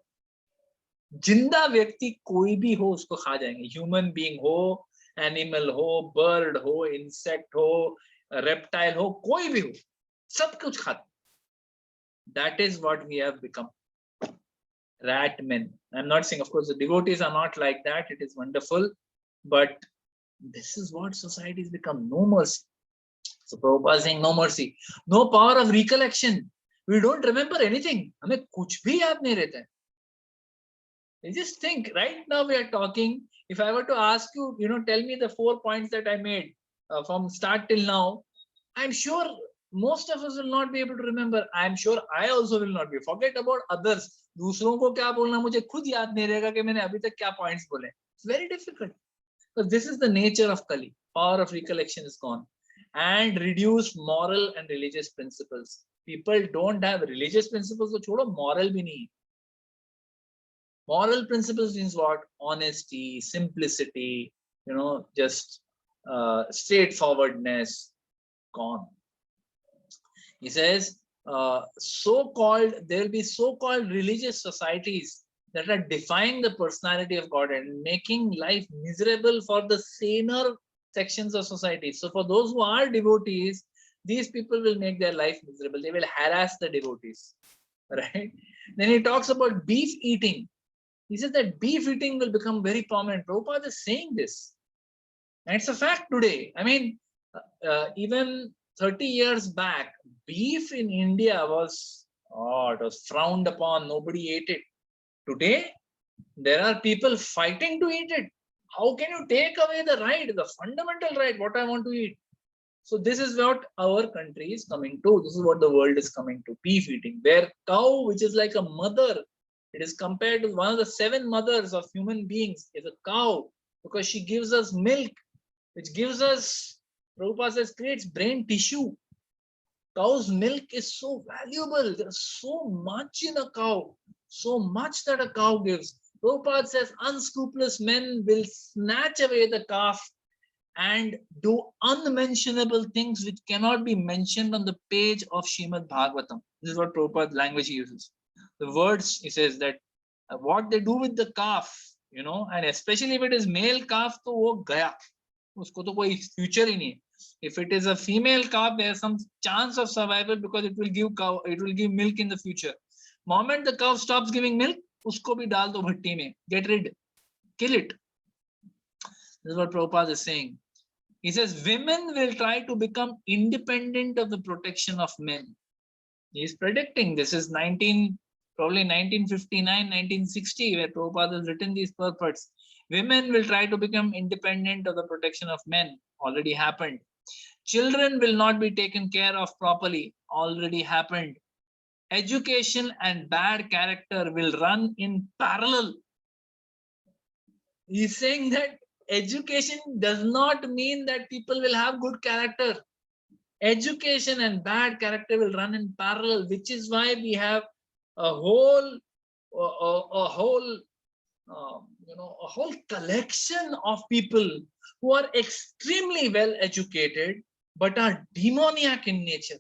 जिंदा व्यक्ति कोई भी हो उसको खा जाएंगे. ह्यूमन बीइंग हो, एनिमल हो, बर्ड हो, इंसेक्ट हो, रेप्टाइल हो, कोई भी हो, सब कुछ खाते. That is what we have become. Rat men. I'm not saying, of course, the devotees are not like that. It is wonderful, but this is what society has become. No mercy. So Prabhupada is saying no mercy, no power of recollection. We don't remember anything. हमें कुछ भी याद नहीं रहता है. You just think right now we are talking. If I were to ask you, tell me the 4 points that I made from start till now, I'm sure most of us will not be able to remember. I'm sure I also will not be. Forget about others. दूसरों को क्या बोलना मुझे खुद याद नहीं रहेगा कि मैंने अभी तक क्या points बोले. It's very difficult. Because this is the nature of Kali. Power of recollection is gone. And reduced moral and religious principles. People don't have religious principles, तो छोड़ो, moral भी नहीं. Moral principles means what? Honesty, simplicity, just straightforwardness, gone. He says, there will be so-called religious societies that are defying the personality of God and making life miserable for the saner sections of society. So for those who are devotees, these people will make their life miserable. They will harass the devotees, right? Then he talks about beef eating. He says that beef eating will become very prominent. Prabhupada is saying this. And it's a fact today. I mean, even 30 years back, beef in India was frowned upon. Nobody ate it. Today, there are people fighting to eat it. How can you take away the right, the fundamental right, what I want to eat? So this is what our country is coming to. This is what the world is coming to. Beef eating, where cow, which is like a mother, It is compared to one of the 7 mothers of human beings is a cow, because she gives us milk, which gives us, Prabhupada says, creates brain tissue. Cow's milk is so valuable. There's so much in a cow, so much that a cow gives. Prabhupada says unscrupulous men will snatch away the calf and do unmentionable things which cannot be mentioned on the page of Srimad Bhagavatam. This is what Prabhupada language he uses. The words, he says that what they do with the calf, and especially if it is male calf, to wo gaya. Usko to koi future hi nahi. If it is a female calf, there is some chance of survival because it will give milk in the future. Moment the cow stops giving milk, usko bhi dal do bhatti mein. Get rid, kill it. This is what Prabhupada is saying. He says women will try to become independent of the protection of men. He is predicting, this is probably 1959, 1960, where Prabhupada has written these purports. Women will try to become independent of the protection of men. Already happened. Children will not be taken care of properly. Already happened. Education and bad character will run in parallel. He's saying that education does not mean that people will have good character. Education and bad character will run in parallel, which is why we have a whole collection of people who are extremely well educated but are demoniac in nature,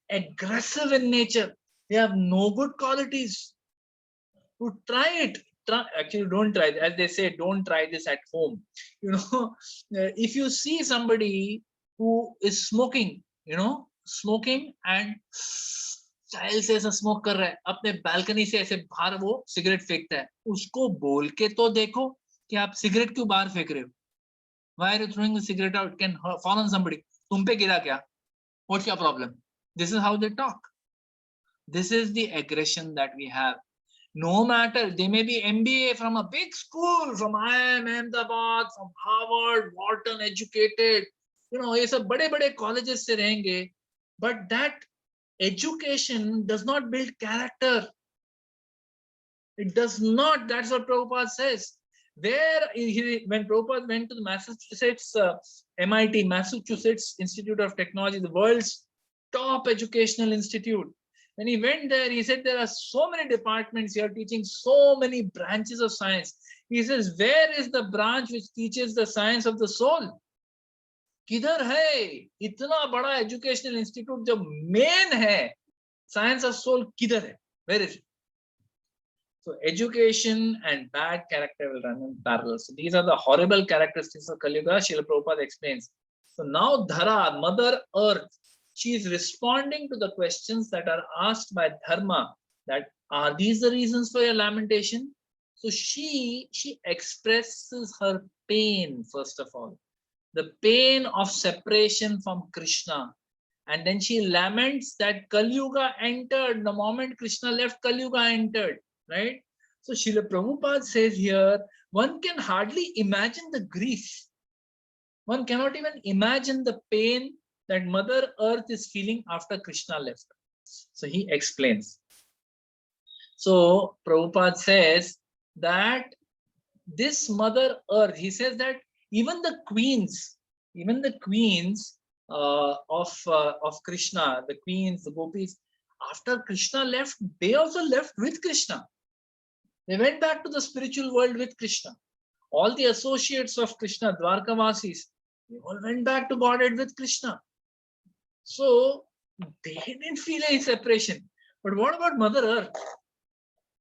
aggressive in nature. They have no good qualities. To try it. Actually, don't try it. As they say, don't try this at home. If you see somebody who is smoking, smoking and style से ऐसा smoke कर रहा है, अपने balcony से ऐसे बाहर वो सिगरेट फेंकता है, उसको बोल के तो देखो कि आप सिगरेट क्यों बाहर फेंक रहे हो. Why are you throwing the cigarette out? It can fall on somebody. तुम पे गिरा क्या? What's your problem? This is how they talk. This is the aggression that we have. No matter, they may be MBA from a big school, from IIM Ahmedabad, from Harvard, Wharton, educated, ये सब बड़े-बड़े colleges से रहेंगे, but that education does not build character. It does not. That's what Prabhupada says. When Prabhupada went to the Massachusetts, MIT, Massachusetts Institute of Technology, the world's top educational institute, when he went there, he said there are so many departments here teaching so many branches of science. He says, where is the branch which teaches the science of the soul? किधर है इतना बड़ा educational institute जो main है science of soul किधर है? Where is it? So education and bad character will run in parallel. So these are the horrible characteristics of Kali Yuga. Srila Prabhupada explains. So now Dhara, Mother Earth, she is responding to the questions that are asked by Dharma, that are these the reasons for your lamentation? So she expresses her pain, first of all. The pain of separation from Krishna, and then she laments that Kali Yuga entered. The moment Krishna left, Kali Yuga entered, right? So Srila Prabhupada says here, one can hardly imagine the grief. One cannot even imagine the pain that Mother Earth is feeling after Krishna left. So he explains. So Prabhupada says that this Mother Earth, he says that even the queens of Krishna, the queens, the gopis, after Krishna left, they also left with Krishna. They went back to the spiritual world with Krishna. All the associates of Krishna, Dwarkavasis, they all went back to Godhead with Krishna. So they didn't feel any separation. But what about Mother Earth?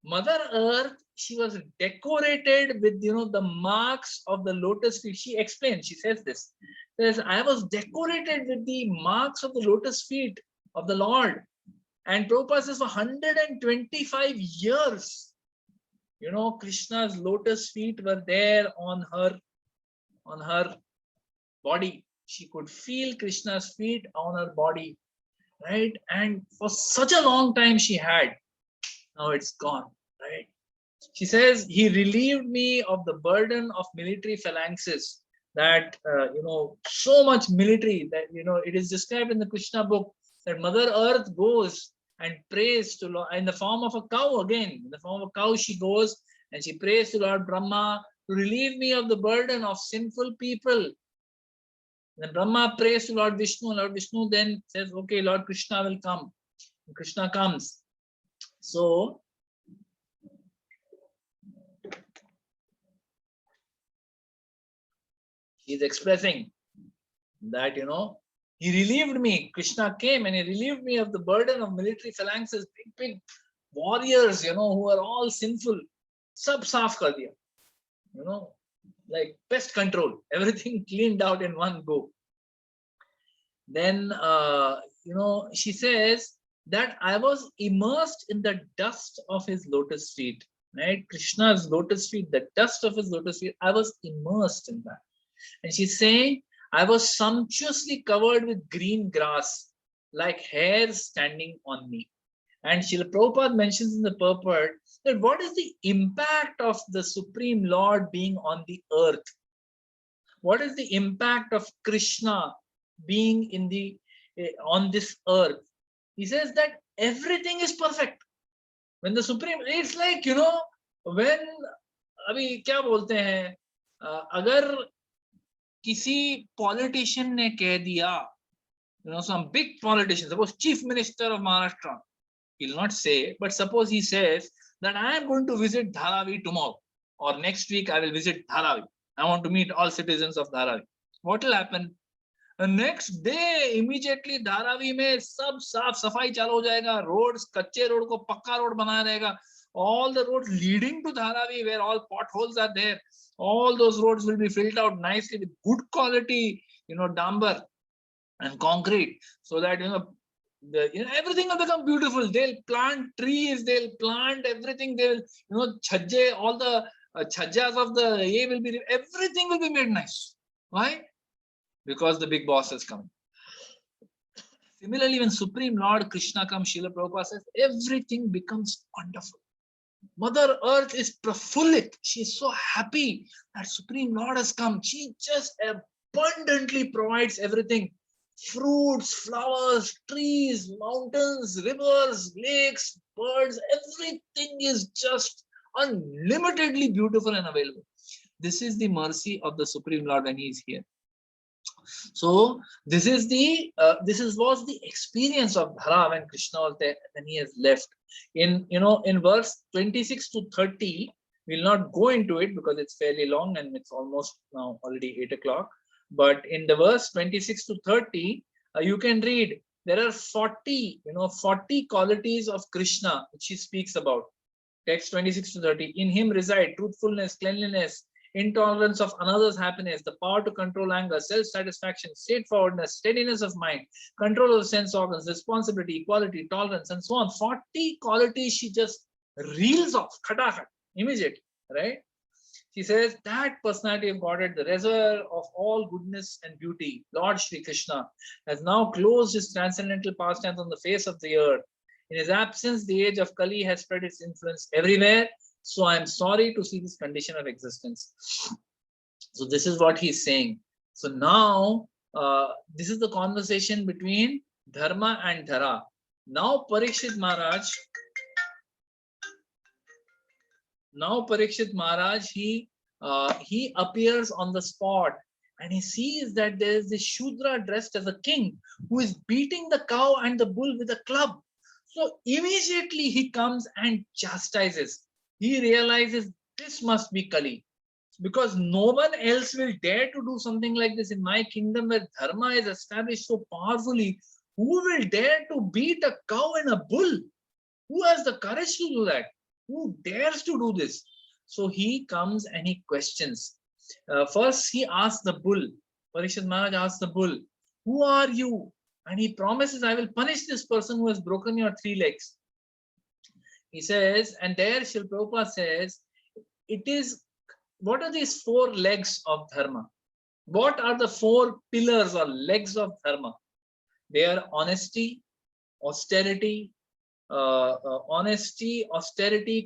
Mother Earth, she was decorated with, the marks of the lotus feet. She explains, she says this, says, I was decorated with the marks of the lotus feet of the Lord. And Prabhupada says for 125 years, Krishna's lotus feet were there on her body. She could feel Krishna's feet on her body, right? And for such a long time she had. Now it's gone, right? She says, he relieved me of the burden of military phalanxes, that, so much military that, it is described in the Krishna book that Mother Earth goes and prays to Lord in the form of a cow again. In the form of a cow, she goes and she prays to Lord Brahma to relieve me of the burden of sinful people. Then Brahma prays to Lord Vishnu. Lord Vishnu then says, okay, Lord Krishna will come. And Krishna comes. So he's expressing that, you know, he relieved me. Krishna came and he relieved me of the burden of military phalanxes, big warriors, you know, who are all sinful. Sab saaf kar diya. You know, like pest control, everything cleaned out in one go. Then, you know, she says that I was immersed in the dust of his lotus feet, right? Krishna's lotus feet, the dust of his lotus feet, I was immersed in that. And she's saying, I was sumptuously covered with green grass, like hairs standing on me. And Srila Prabhupada mentions in the purport that what is the impact of the Supreme Lord being on the earth? What is the impact of Krishna being in the on this earth? He says that everything is perfect. When the Supreme, it's like, you know, when अभी क्या बोलते हैं, अगर किसी politician ने कह दिया, you know, some big politician, suppose Chief Minister of Maharashtra, he'll not say, but suppose he says that I am going to visit Dharavi tomorrow, or next week I will visit Dharavi. I want to meet all citizens of Dharavi. What will happen? The next day, immediately Dharavi में सब साफ सफाई चालू हो जाएगा, roads, कच्चे road को पक्का road बनाया रहेगा, all the roads leading to Dharavi where all potholes are there, all those roads will be filled out nicely with good quality, you know, dambar and concrete, so that, you know, everything will become beautiful. They'll plant trees, they'll plant everything, they'll, you know, chhajje, all the chhajjas of the will be, everything will be made nice. Why? Because the big boss is coming. Similarly, when Supreme Lord Krishna comes, Srila Prabhupada says, everything becomes wonderful. Mother Earth is prafullit. She is so happy that Supreme Lord has come. She just abundantly provides everything. Fruits, flowers, trees, mountains, rivers, lakes, birds, everything is just unlimitedly beautiful and available. This is the mercy of the Supreme Lord when he is here. So this is the was the experience of Dhara when Krishna was there, when he has left. In, you know, in verse 26 to 30, we'll not go into it because it's fairly long and it's almost now already 8 o'clock. But in the verse 26 to 30, you can read there are 40, you know, 40 qualities of Krishna which he speaks about. Text 26 to 30. In him reside truthfulness, cleanliness, intolerance of another's happiness, the power to control anger, self-satisfaction, straightforwardness, steadiness of mind, control of the sense organs, responsibility, equality, tolerance, and so on. 40 qualities she just reels off, khatakhat, immediately, right? She says that personality of Godhead, the reservoir of all goodness and beauty, Lord Shri Krishna, has now closed his transcendental pastimes on the face of the earth. In his absence, the age of Kali has spread its influence everywhere. So I am sorry to see this condition of existence. So this is what he's saying. So now, this is the conversation between Dharma and Dhara. Now Parikshit Maharaj, he appears on the spot and he sees that there is this Shudra dressed as a king who is beating the cow and the bull with a club. So immediately he comes and chastises. He realizes this must be Kali, because no one else will dare to do something like this in my kingdom where Dharma is established so powerfully. Who will dare to beat a cow and a bull? Who has the courage to do that? Who dares to do this? So he comes and he questions. First, he asks the bull. Parikshit Maharaj asks the bull, who are you? And he promises, I will punish this person who has broken your 3 legs. He says, and there Srila Prabhupada says, it is, what are these 4 legs of Dharma? What are the 4 pillars or legs of Dharma? They are honesty, austerity,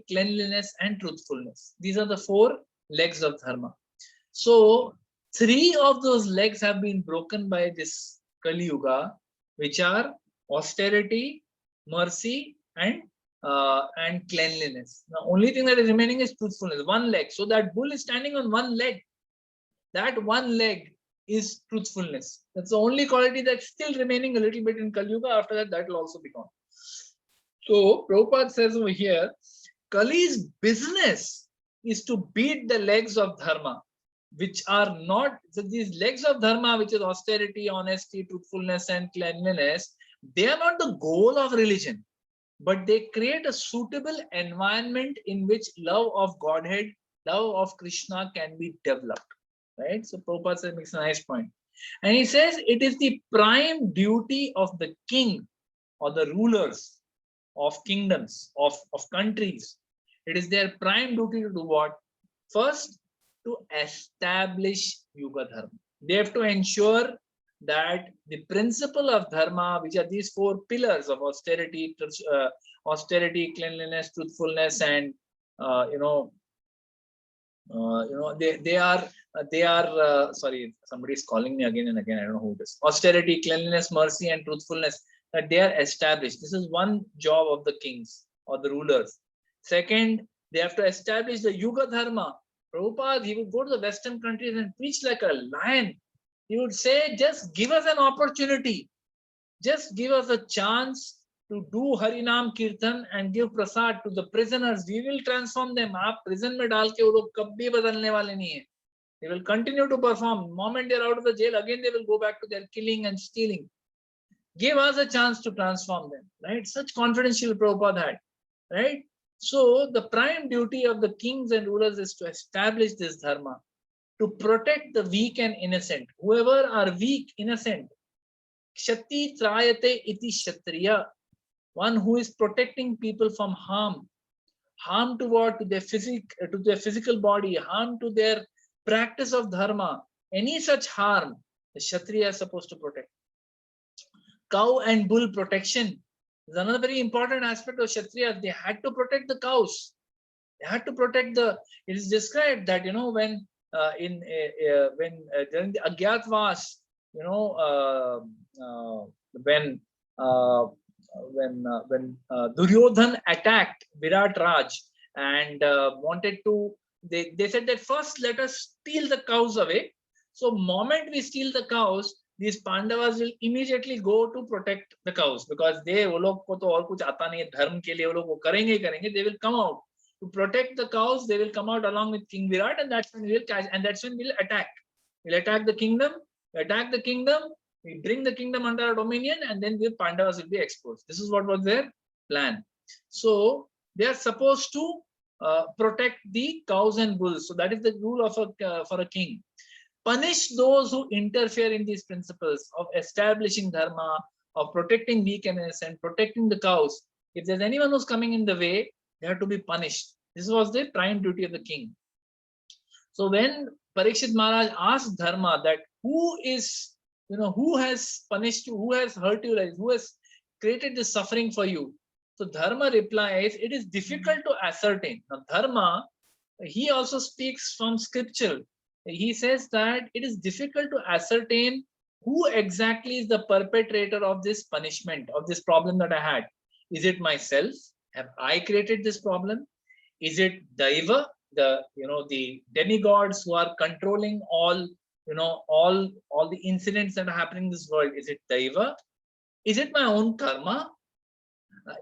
cleanliness, and truthfulness. These are the 4 legs of Dharma. So 3 of those legs have been broken by this Kali Yuga, which are austerity, mercy, and cleanliness. The only thing that is remaining is truthfulness. One leg. So that bull is standing on one leg. That one leg is truthfulness. That's the only quality that's still remaining a little bit in Kali Yuga. After that, that will also be gone. So Prabhupada says over here, Kali's business is to beat the legs of dharma, which are not, so these legs of dharma, which is austerity, honesty, truthfulness, and cleanliness, they are not the goal of religion, but they create a suitable environment in which love of Godhead, love of Krishna can be developed. Right? So Prabhupada makes a nice point. And he says it is the prime duty of the king or the rulers of kingdoms, of countries. It is their prime duty to do what? First, to establish Yuga Dharma. They have to ensure that the principle of Dharma, which are these four pillars of austerity, cleanliness, truthfulness, and they are sorry, somebody is calling me again and again. I don't know who it is. Austerity, cleanliness, mercy, and truthfulness, that they are established. This is one job of the kings or the rulers. Second, they have to establish the Yuga Dharma. Prabhupada, he would go to the Western countries and preach like a lion. He would say, just give us an opportunity. Just give us a chance to do Harinam Kirtan and give prasad to the prisoners. We will transform them. Aap prison mein dal ke wo log kabhi badalne wale nahi hai. They will continue to perform. The moment they are out of the jail, again they will go back to their killing and stealing. Give us a chance to transform them. Right? Such confidence Srila Prabhupada had. Right? So the prime duty of the kings and rulers is to establish this dharma, to protect the weak and innocent. Whoever are weak, innocent. Kshati trayate iti kshatriya. One who is protecting people from harm. Harm to what? To their physical body, harm to their practice of dharma. Any such harm, the Kshatriya is supposed to protect. Cow and bull protection is another very important aspect of Kshatriyas. They had to protect the cows. They had to protect the. It is described that when during the Agyatvas, when Duryodhan attacked Virat Raj and wanted to, they said that first let us steal the cows away. So moment we steal the cows, these Pandavas will immediately go to protect the cows, because they वो लोग को तो और कुछ आता नहीं है धर्म के लिए, वो लोग वो करेंगे ही करेंगे. They will come out to protect the cows. They will come out along with King Virat, and that's when we'll catch, and that's when we'll attack. We'll attack the kingdom. We bring the kingdom under our dominion, and then the Pandavas will be exposed. This is what was their plan. So they are supposed to protect the cows and bulls. So that is the rule of for a king. Punish those who interfere in these principles of establishing dharma, of protecting weak and innocent, protecting the cows. If there's anyone who's coming in the way, they have to be punished. This was the prime duty of the king. So when Parikshit Maharaj asked Dharma that who has punished you, who has hurt you, like, who has created this suffering for you? So Dharma replies, it is difficult to ascertain. Now Dharma, he also speaks from scripture. He says that it is difficult to ascertain who exactly is the perpetrator of this punishment, of this problem that I had. Is it myself? Have I created this problem? Is it Daiva, the demigods who are controlling all the incidents that are happening in this world? Is it Daiva? Is it my own karma?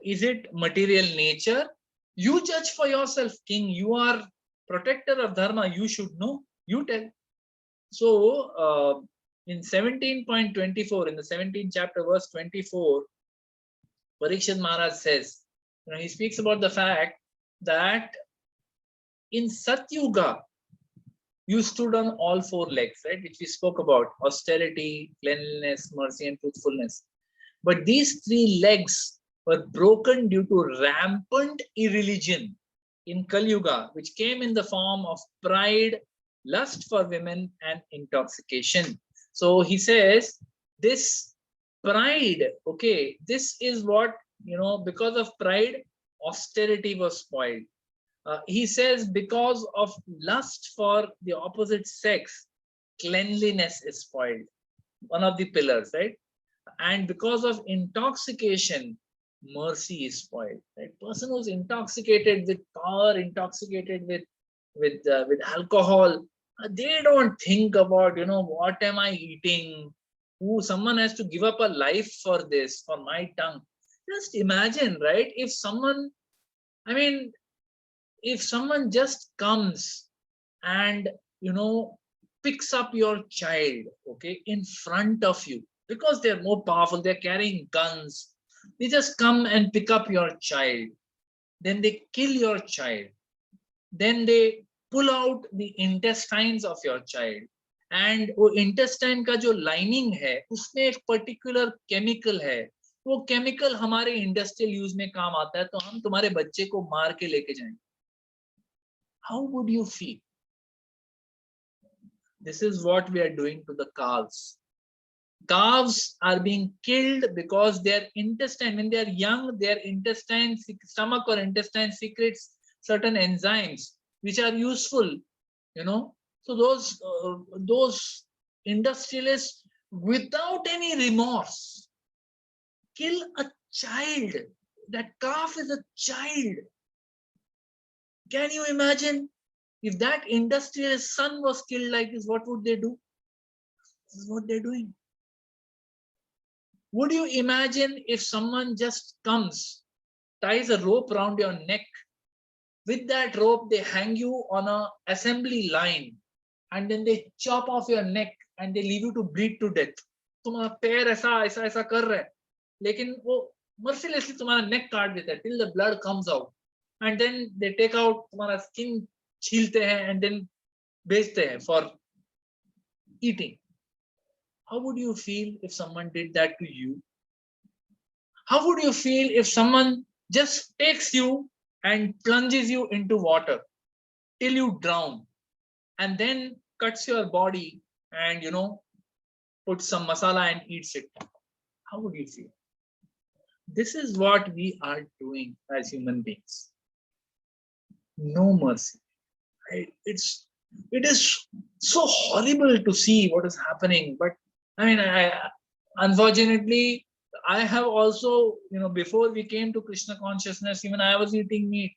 Is it material nature? You judge for yourself, king. You are protector of dharma. You should know. You tell. So in 17.24, in the 17th chapter, verse 24, Parikshit Maharaj says, he speaks about the fact that in Satyuga, you stood on all four legs, right? Which we spoke about: austerity, cleanliness, mercy, and truthfulness. But these three legs were broken due to rampant irreligion in Kali Yuga, which came in the form of pride, lust for women, and intoxication. So he says this pride, okay, this is what, because of pride, austerity was spoiled. He says because of lust for the opposite sex, cleanliness is spoiled, one of the pillars, right? And because of intoxication, mercy is spoiled. Right? Person who's intoxicated with power, intoxicated with alcohol, they don't think about, what am I eating? Who someone has to give up a life for this, for my tongue. Just imagine, right? If someone, I mean, if someone just comes and picks up your child, okay, in front of you, because they're more powerful, they're carrying guns, they just come and pick up your child, then they kill your child, then they pull out the intestines of your child, and वो intestine का जो lining है उसमें एक particular chemical है, वो chemical हमारे industrial use में काम आता है, तो हम तुम्हारे बच्चे को मार के लेके जाएंगे. How would you feel? This is what we are doing to the calves. Calves are being killed because their intestine, when they are young, their intestine, stomach or intestine secretes certain enzymes which are useful, So those industrialists, without any remorse, kill a child. That calf is a child. Can you imagine? If that industrialist son was killed like this, what would they do? This is what they're doing. Would you imagine if someone just comes, ties a rope around your neck, with that rope they hang you on an assembly line, and then they chop off your neck and they leave you to bleed to death? तुम्हारा पैर ऐसा ऐसा ऐसा कर रहा है, लेकिन वो mercilessly तुम्हारा neck काट देता है till the blood comes out, and then they take out तुम्हारा skin, छीलते हैं and then बेचते हैं for eating. How would you feel if someone did that to you? How would you feel if someone just takes you and plunges you into water till you drown, and then cuts your body and puts some masala and eats it? How would you feel? This is what we are doing as human beings. No mercy. Right? It is so horrible to see what is happening, but I mean, unfortunately, I have also, before we came to Krishna consciousness, even I was eating meat.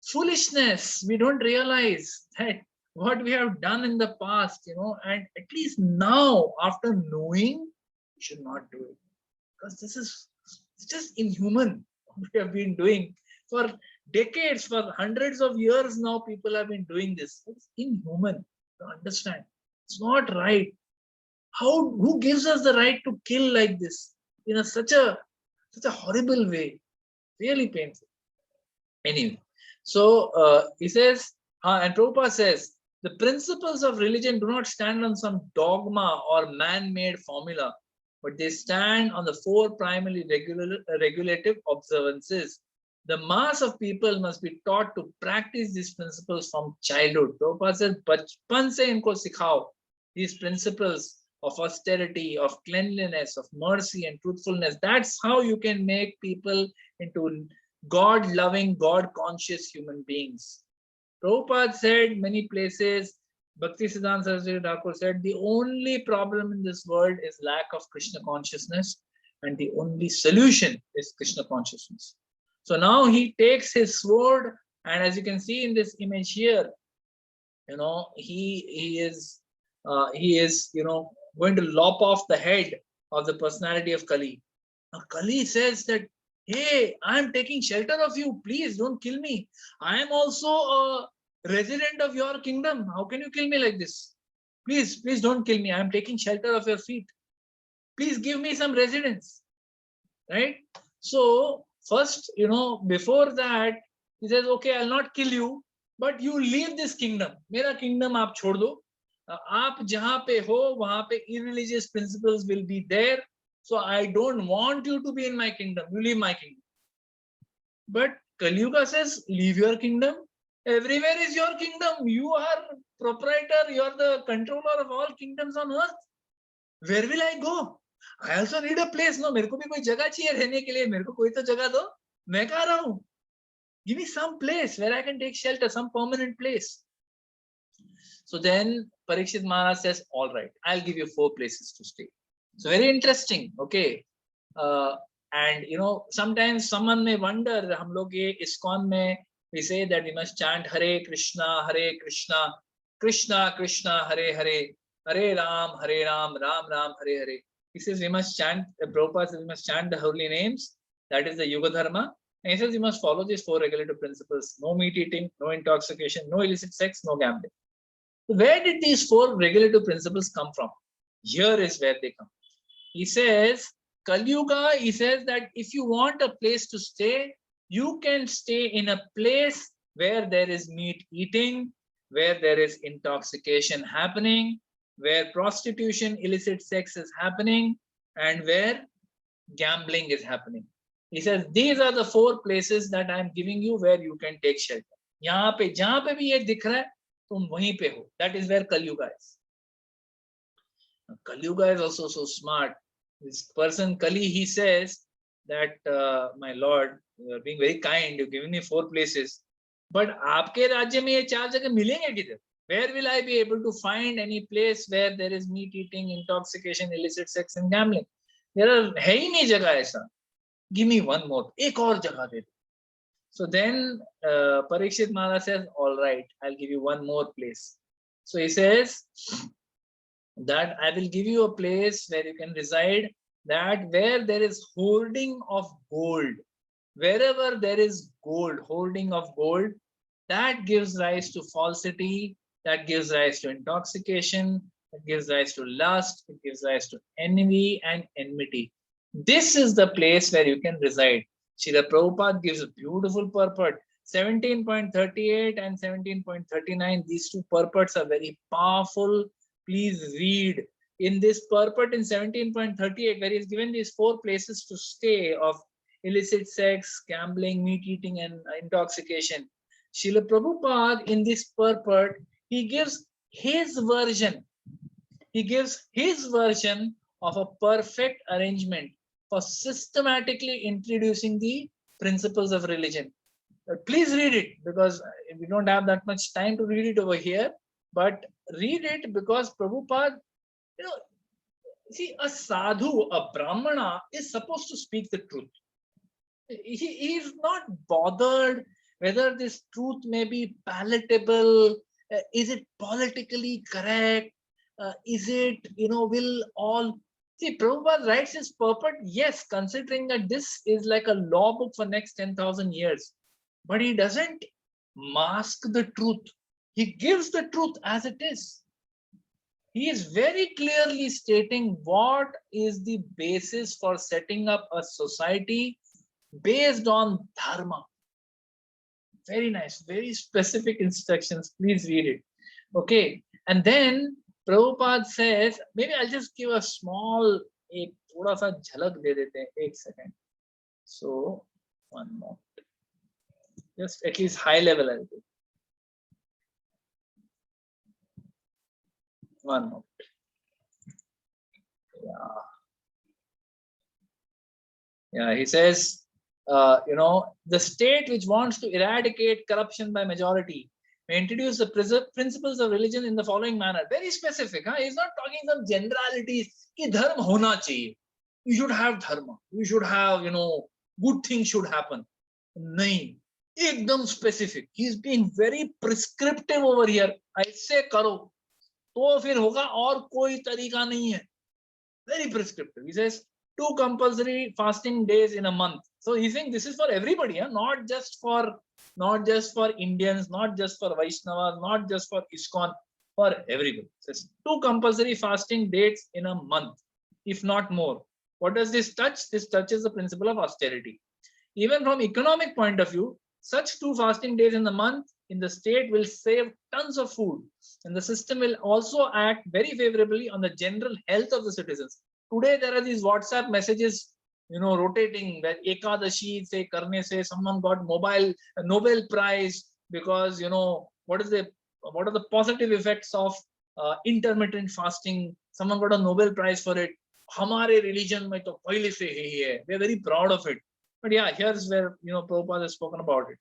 Foolishness. We don't realize that what we have done in the past, and at least now, after knowing, we should not do it, because it's just inhuman what we have been doing for decades, for hundreds of years now. People have been doing this. It's inhuman to understand. It's not right. Who gives us the right to kill like this in such a horrible way? Really painful. Anyway, so he says, and Prabhupada says, the principles of religion do not stand on some dogma or man-made formula, but they stand on the four primary regulative observances. The mass of people must be taught to practice these principles from childhood. Prabhupada says, bachpan se inko sikhao, these principles of austerity, of cleanliness, of mercy and truthfulness. That's how you can make people into God-loving, God-conscious human beings. Prabhupada said many places, Bhaktisiddhanta Saraswati Thakur said, the only problem in this world is lack of Krishna consciousness, and the only solution is Krishna consciousness. So now he takes his sword, and as you can see in this image here, he is going to lop off the head of the personality of Kali. Now Kali says that, hey, I am taking shelter of you. Please don't kill me. I am also a resident of your kingdom. How can you kill me like this? Please don't kill me. I am taking shelter of your feet. Please give me some residence. Right? So first, before that, he says, okay, I'll not kill you, but you leave this kingdom. Mera kingdom aap chhod do. आप जहां पे हो वहां पे irreligious principles will be there, so I don't want you to be in my kingdom. You leave my kingdom. But Kali Yuga says, leave your kingdom. Everywhere is your kingdom. You are proprietor. You are the controller of all kingdoms on earth. Where will I go? I also need a place. No, मेरे को भी कोई जगह चाहिए रहने के लिए. मेरे को कोई तो जगह दो. मैं कहाँ रहूं? Give me some place where I can take shelter, some permanent place. So then Parikshit Maharaj says, all right, I'll give you 4 places to stay. So very interesting. Okay. And sometimes someone may wonder, hum log ye ISKCON mein we say that we must chant Hare Krishna, Krishna Krishna, Hare Hare, Hare Ram, Ram Ram, Hare Hare. He says we must chant, Prabhupada says we must chant the holy names. That is the Yuga Dharma. And he says you must follow these 4 regulative principles: no meat eating, no intoxication, no illicit sex, no gambling. So where did these 4 regulative principles come from? Here is where they come. He says, Kali Yuga, he says that if you want a place to stay, you can stay in a place where there is meat eating, where there is intoxication happening, where prostitution, illicit sex is happening, and where gambling is happening. He says, these are the 4 places that I am giving you where you can take shelter. यहाँ पे जहां पे भी ये दिख रहा है तुम वहीं पे हो. That is where Kali Yuga is. Kali Yuga is also so smart. This person Kali, he says that my Lord, you are being very kind. You're giving me 4 places, but आपके राज्य में ये 4 जगह मिलेंगे किधर? Where will I be able to find any place where there is meat eating, intoxication, illicit sex, and gambling? There are है ही नहीं जगह ऐसा. Give me one more. एक और जगह दे. So then Parikshit Maharaj says, all right, I'll give you one more place. So he says that I will give you a place where you can reside, that where there is hoarding of gold, wherever there is gold, hoarding of gold, that gives rise to falsity, that gives rise to intoxication, it gives rise to lust, it gives rise to envy and enmity. This is the place where you can reside. Srila Prabhupada gives a beautiful purport. 17.38 and 17.39, these 2 purports are very powerful. Please read. In this purport in 17.38, where he is given these 4 places to stay of illicit sex, gambling, meat eating, and intoxication, Srila Prabhupada in this purport, he gives his version. He gives his version of a perfect arrangement for systematically introducing the principles of religion. Please read it, because we don't have that much time to read it over here, but read it because Prabhupada, see, a sadhu, a brahmana is supposed to speak the truth. He is not bothered whether this truth may be palatable, is it politically correct, is it, will all... See, Prabhupada writes his purport, yes, considering that this is like a law book for next 10,000 years. But he doesn't mask the truth. He gives the truth as it is. He is very clearly stating what is the basis for setting up a society based on dharma. Very nice, very specific instructions. Please read it. Okay, and then Prabhupada says, maybe I'll just give a small, एक थोड़ा सा झलक दे देते हैं, 1 second. So, one more. Just at least high level, I'll do. One more. Yeah, he says, the state which wants to eradicate corruption by majority may introduce the principles of religion in the following manner. Very specific. He's not talking some generalities. Ki dharma hona chahiye. You should have dharma. You should have, good things should happen. Nahin. Ekdam specific. He's being very prescriptive over here. ऐसे करो तो फिर होगा और कोई तरीका नहीं है. Very prescriptive. He says 2 compulsory fasting days in a month. So he's saying this is for everybody, not just for Indians, not just for Vaishnavas, not just for ISKCON, for everybody. It says 2 compulsory fasting dates in a month, if not more. What does this touch? This touches the principle of austerity. Even from economic point of view, such 2 fasting days in the month in the state will save tons of food, and the system will also act very favorably on the general health of the citizens. Today there are these WhatsApp messages, rotating that Ekadashi se karne se someone got Nobel Prize because what are the positive effects of intermittent fasting. Someone got a Nobel Prize for it. Hamare religion mein to pehle se hai. We're very proud of it. But yeah, here's where Prabhupada has spoken about it.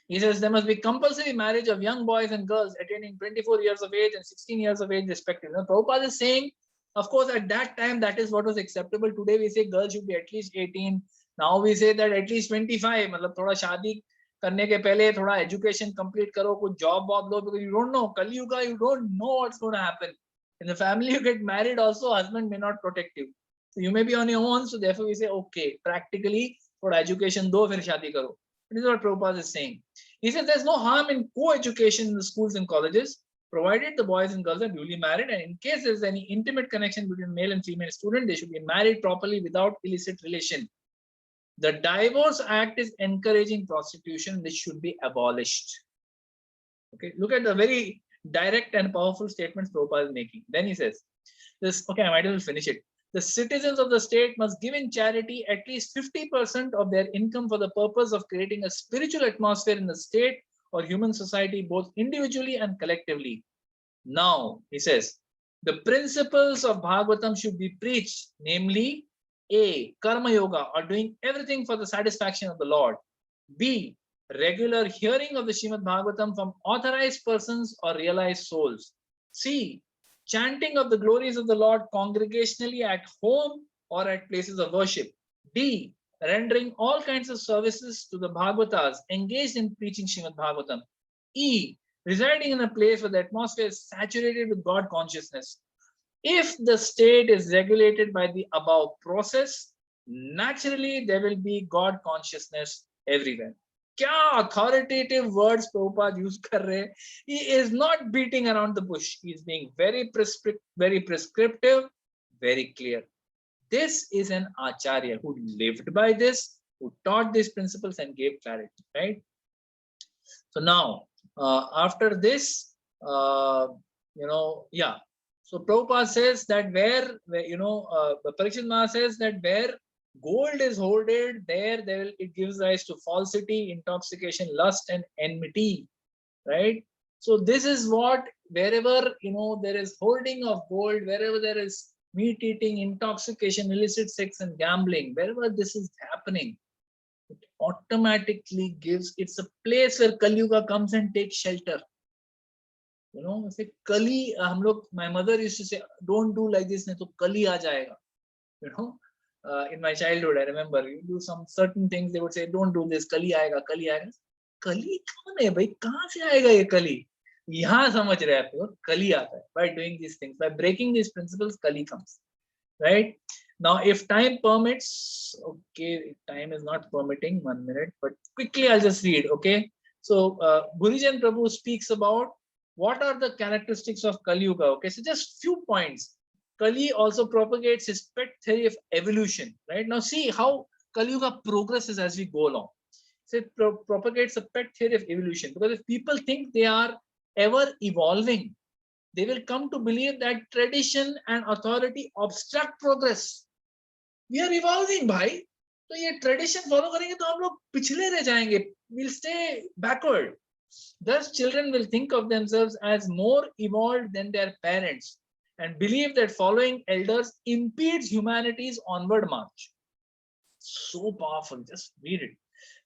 He says there must be compulsory marriage of young boys and girls attaining 24 years of age and 16 years of age respectively. Prabhupada is saying Of course, at that time, that is what was acceptable. Today, we say girls should be at least 18. Now we say that at least 25. मतलब थोड़ा शादी करने के पहले थोड़ा education complete करो, कुछ job वॉब लो, because you don't know. Kalyuga, you don't know what's going to happen. In the family, you get married also, husband may not protect you. So you may be on your own. So therefore, we say, okay, practically, थोड़ा education दो, फिर शादी करो. This is what Prabhupada is saying. He says there's no harm in co-education in the schools and colleges, provided the boys and girls are duly married, and in case there's any intimate connection between male and female student, they should be married properly without illicit relation. The Divorce Act is encouraging prostitution, which should be abolished. Okay, look at the very direct and powerful statements Prabhupada is making. Then he says, this, okay, I might as well finish it. The citizens of the state must give in charity at least 50% of their income for the purpose of creating a spiritual atmosphere in the state or human society, both individually and collectively. Now, he says, the principles of Bhagavatam should be preached, namely, A, Karma Yoga, or doing everything for the satisfaction of the Lord. B, regular hearing of the Srimad Bhagavatam from authorized persons or realized souls. C, chanting of the glories of the Lord congregationally at home or at places of worship. D, rendering all kinds of services to the Bhagavatas engaged in preaching Srimad Bhagavatam. E, residing in a place where the atmosphere is saturated with God consciousness. If the state is regulated by the above process, naturally there will be God consciousness everywhere. Kya authoritative words Prabhupada use kar rahe. He is not beating around the bush. He is being very prescriptive, very clear. This is an acharya who lived by this, who taught these principles and gave clarity, right? So now, after this, yeah. So Prabhupada says that where Parikshit Maharaj says that where gold is hoarded, it gives rise to falsity, intoxication, lust, and enmity, right? So this is what, wherever there is hoarding of gold, wherever there is meat eating, intoxication, illicit sex, and gambling, wherever this is happening, it automatically gives. It's a place where Kali Yuga comes and takes shelter. Say Kali. My mother used to say, "Don't do like this, nahi to Kali aa jayega." In my childhood, I remember you do some certain things. They would say, "Don't do this. Kali aayega, Kali aayega." Kali kaun hai, bhai? Kahan se aayega ye Kali? Yahan samajh rahe aap log, Kali aata hai. By doing these things, by breaking these principles, Kali comes. Right now, if time permits, okay, time is not permitting. 1 minute, but quickly I'll just read. Okay, so Gurujan Prabhu speaks about what are the characteristics of Kali Yuga. Okay, so just few points. Kali also propagates his pet theory of evolution. Right now, see how Kali Yuga progresses as we go along. So it propagates a pet theory of evolution, because if people think they are ever evolving, they will come to believe that tradition and authority obstruct progress. We are evolving, bhai. So ये tradition follow करेंगे तो हम लोग पिछले रह जाएंगे. We'll stay backward. Thus, children will think of themselves as more evolved than their parents and believe that following elders impedes humanity's onward march. So powerful. Just read it.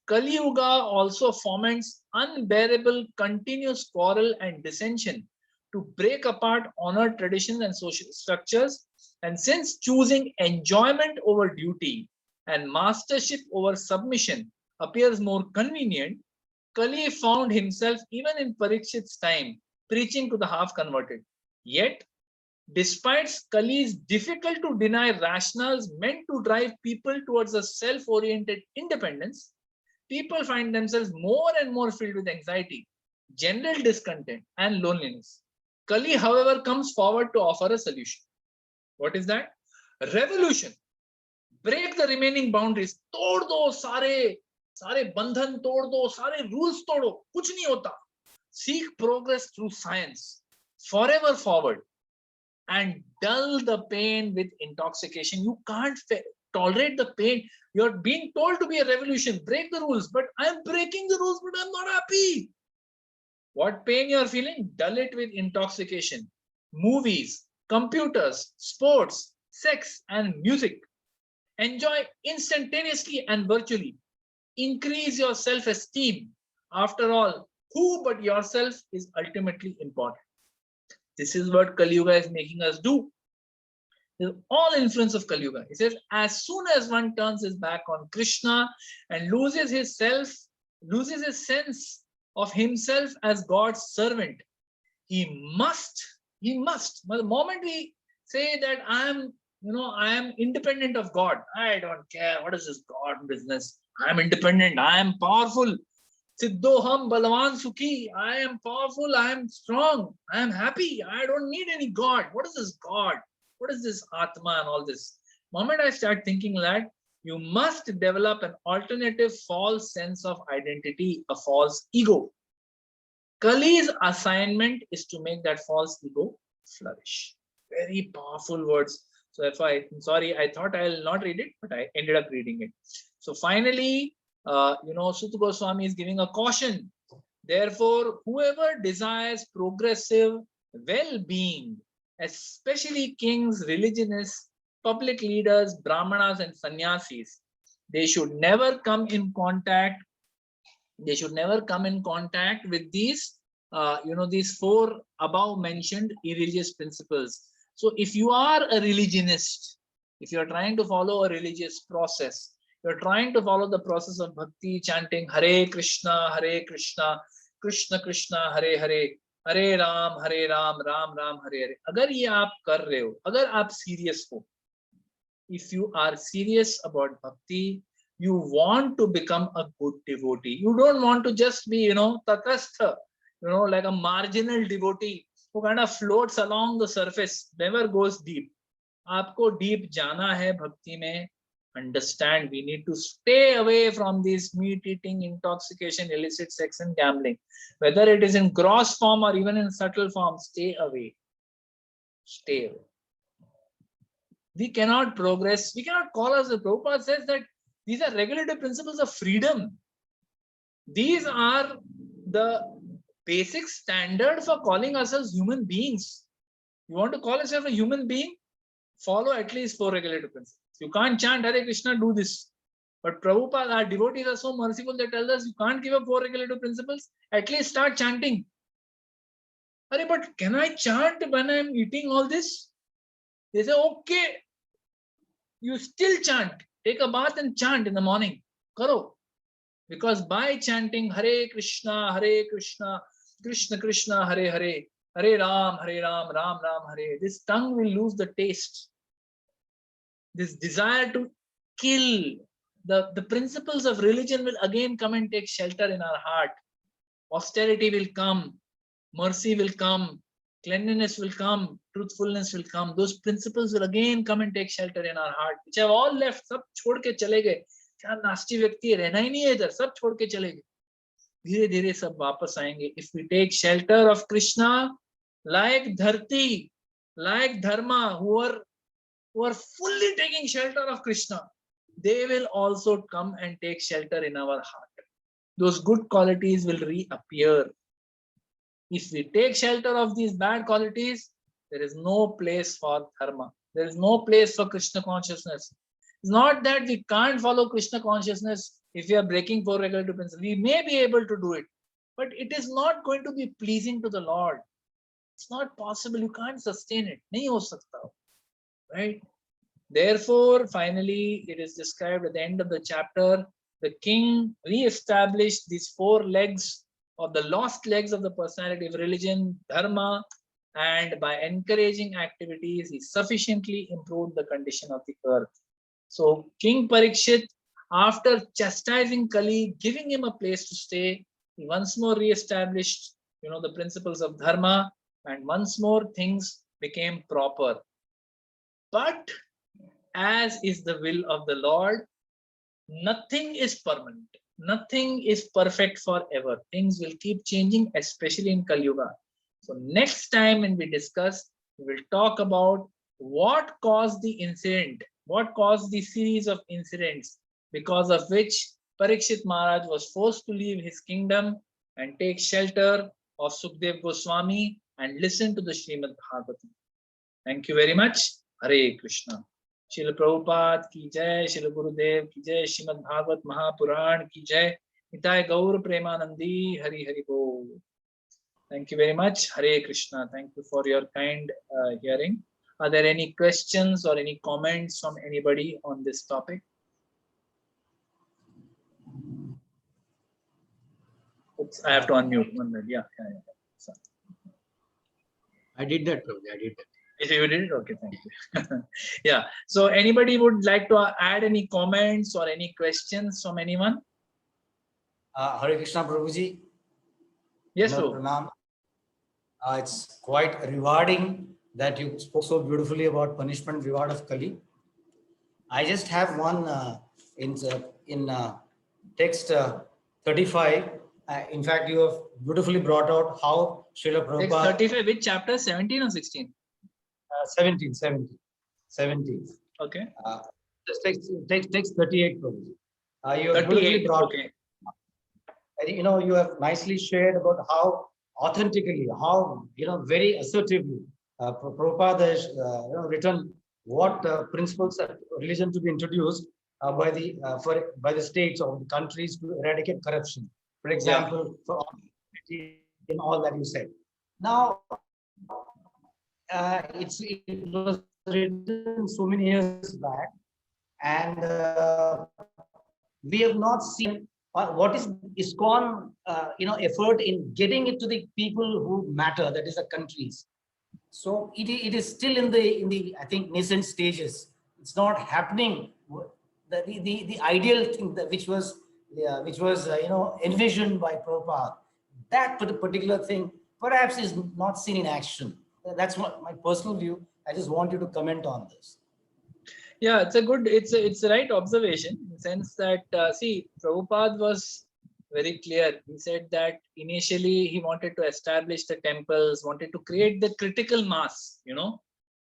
Kali Yuga also foments unbearable continuous quarrel and dissension to break apart honor, traditions, and social structures. And since choosing enjoyment over duty and mastership over submission appears more convenient, Kali found himself, even in Parikshit's time, preaching to the half-converted. Yet, despite Kali's difficult to deny rationales meant to drive people towards a self-oriented independence, people find themselves more and more filled with anxiety, general discontent, and loneliness. Kali, however, comes forward to offer a solution. What is that? Revolution. Break the remaining boundaries. तोड़ दो सारे बंधन तोड़ दो, सारे rules तोड़ो, कुछ नहीं होता. Seek progress through science, forever forward, and dull the pain with intoxication. You can't tolerate the pain. You're being told to be a revolution, break the rules, but I'm breaking the rules, but I'm not happy. What pain you're feeling? Dull it with intoxication. Movies, computers, sports, sex, and music. Enjoy instantaneously and virtually. Increase your self-esteem. After all, who but yourself is ultimately important? This is what Kali Yuga is making us do. all influence of Kali Yuga. He says, as soon as one turns his back on Krishna and loses his sense of himself as God's servant, he must, the moment we say that I am independent of God, I don't care, what is this God business? I am independent, I am powerful. Siddhoham Balavan Sukhi, I am powerful, I am strong, I am happy, I don't need any God. What is this God? What is this Atma and all this? Moment I start thinking that, you must develop an alternative false sense of identity, a false ego. Kali's assignment is to make that false ego flourish. Very powerful words. So I'm sorry, I thought I'll not read it, but I ended up reading it. So finally, Suta Goswami is giving a caution. Therefore, whoever desires progressive well-being, especially kings, religionists, public leaders, brahmanas, and sannyasis, they should never come in contact with these these four above mentioned irreligious principles. So if you are a religionist, if you are trying to follow a religious process, you're trying to follow the process of bhakti, chanting Hare Krishna, Krishna Krishna, Hare Hare, Hare Ram, Ram Ram, Hare Hare. अगर ये आप कर रहे हो, अगर आप serious हो, if you are serious about bhakti, you want to become a good devotee. You don't want to just be, tatastha, like a marginal devotee who kind of floats along the surface, never goes deep. आपको deep जाना है bhakti में. Understand, we need to stay away from these meat eating, intoxication, illicit sex and gambling. Whether it is in gross form or even in subtle form, stay away. Stay away. We cannot progress. We cannot call us. Prabhupada says that these are regulative principles of freedom. These are the basic standard for calling ourselves human beings. You want to call yourself a human being? Follow at least 4 regulative principles. You can't chant Hare Krishna, do this. But Prabhupada, our devotees are so merciful, they tell us you can't give up 4 regulative principles. At least start chanting. Hare, but can I chant when I'm eating all this? They say, okay, you still chant. Take a bath and chant in the morning. Karo. Because by chanting Hare Krishna, Krishna Krishna, Hare Hare, Hare Ram, Ram Ram, Hare, this tongue will lose the taste. This desire to kill, the principles of religion will again come and take shelter in our heart. Austerity will come, mercy will come, cleanliness will come, truthfulness will come. Those principles will again come and take shelter in our heart, which have all left. सब छोड़ के चले गए. क्या नास्ती व्यक्ति रहना ही नहीं है इधर, सब छोड़ के चले गए. धीरे धीरे सब वापस आएंगे. If we take shelter of Krishna, like Dharti, like Dharma, who are fully taking shelter of Krishna, they will also come and take shelter in our heart. Those good qualities will reappear. If we take shelter of these bad qualities, there is no place for dharma. There is no place for Krishna consciousness. It's not that we can't follow Krishna consciousness if we are breaking 4 regulative principles. We may be able to do it, but it is not going to be pleasing to the Lord. It's not possible. You can't sustain it. Nahi ho sakta. Right? Therefore, finally, it is described at the end of the chapter, the king re-established these 4 legs or the lost legs of the personality of religion, dharma, and by encouraging activities, he sufficiently improved the condition of the earth. So King Parikshit, after chastising Kali, giving him a place to stay, he once more re-established, the principles of dharma, and once more things became proper. But as is the will of the Lord, nothing is permanent. Nothing is perfect forever. Things will keep changing, especially in Kali Yuga. So next time when we discuss, we will talk about what caused the incident, what caused the series of incidents because of which Parikshit Maharaj was forced to leave his kingdom and take shelter of Sukdev Goswami and listen to the Srimad Bhagavatam. Thank you very much. Hare Krishna. Srila Prabhupada ki jai, Srila Gurudev ki jai, Srimad Bhagavat Mahapuran ki jai, Nitai Gaur Premanandi, Hari Hari Bol. Thank you very much. Hare Krishna. Thank you for your kind hearing. Are there any questions or any comments from anybody on this topic? Oops, I have to unmute 1 minute. Yeah. So, I did that, Prabhuji. I did that. if you did it, okay, thank you. Yeah. So anybody would like to add any comments or any questions from anyone? Hare Krishna, Prabhuji. Yes, Hello, Prabhu. Pranam. It's quite rewarding that you spoke so beautifully about punishment reward of Kali. I just have one in text 35. In fact, you have beautifully brought out how Srila Text Prabhupada. 35, which chapter? 17 or 16? 17. Okay. Text 38, Prabhuji. You have 38. beautifully brought. Okay. You have nicely shared about how authentically, how very assertively Prabhupada has written what principles of religion to be introduced by the states or the countries to eradicate corruption. For example, for in all that you said. Now, it was written so many years back, and we have not seen what is ISKCON effort in getting it to the people who matter, that is the countries. So it is still in the I think nascent stages. It's not happening. The ideal thing which was envisioned by Prabhupada, that particular thing perhaps is not seen in action. That's my personal view. I just want you to comment on this. Yeah, it's a right observation in the sense that see, Prabhupada was very clear. He said that initially he wanted to establish the temples, wanted to create the critical mass,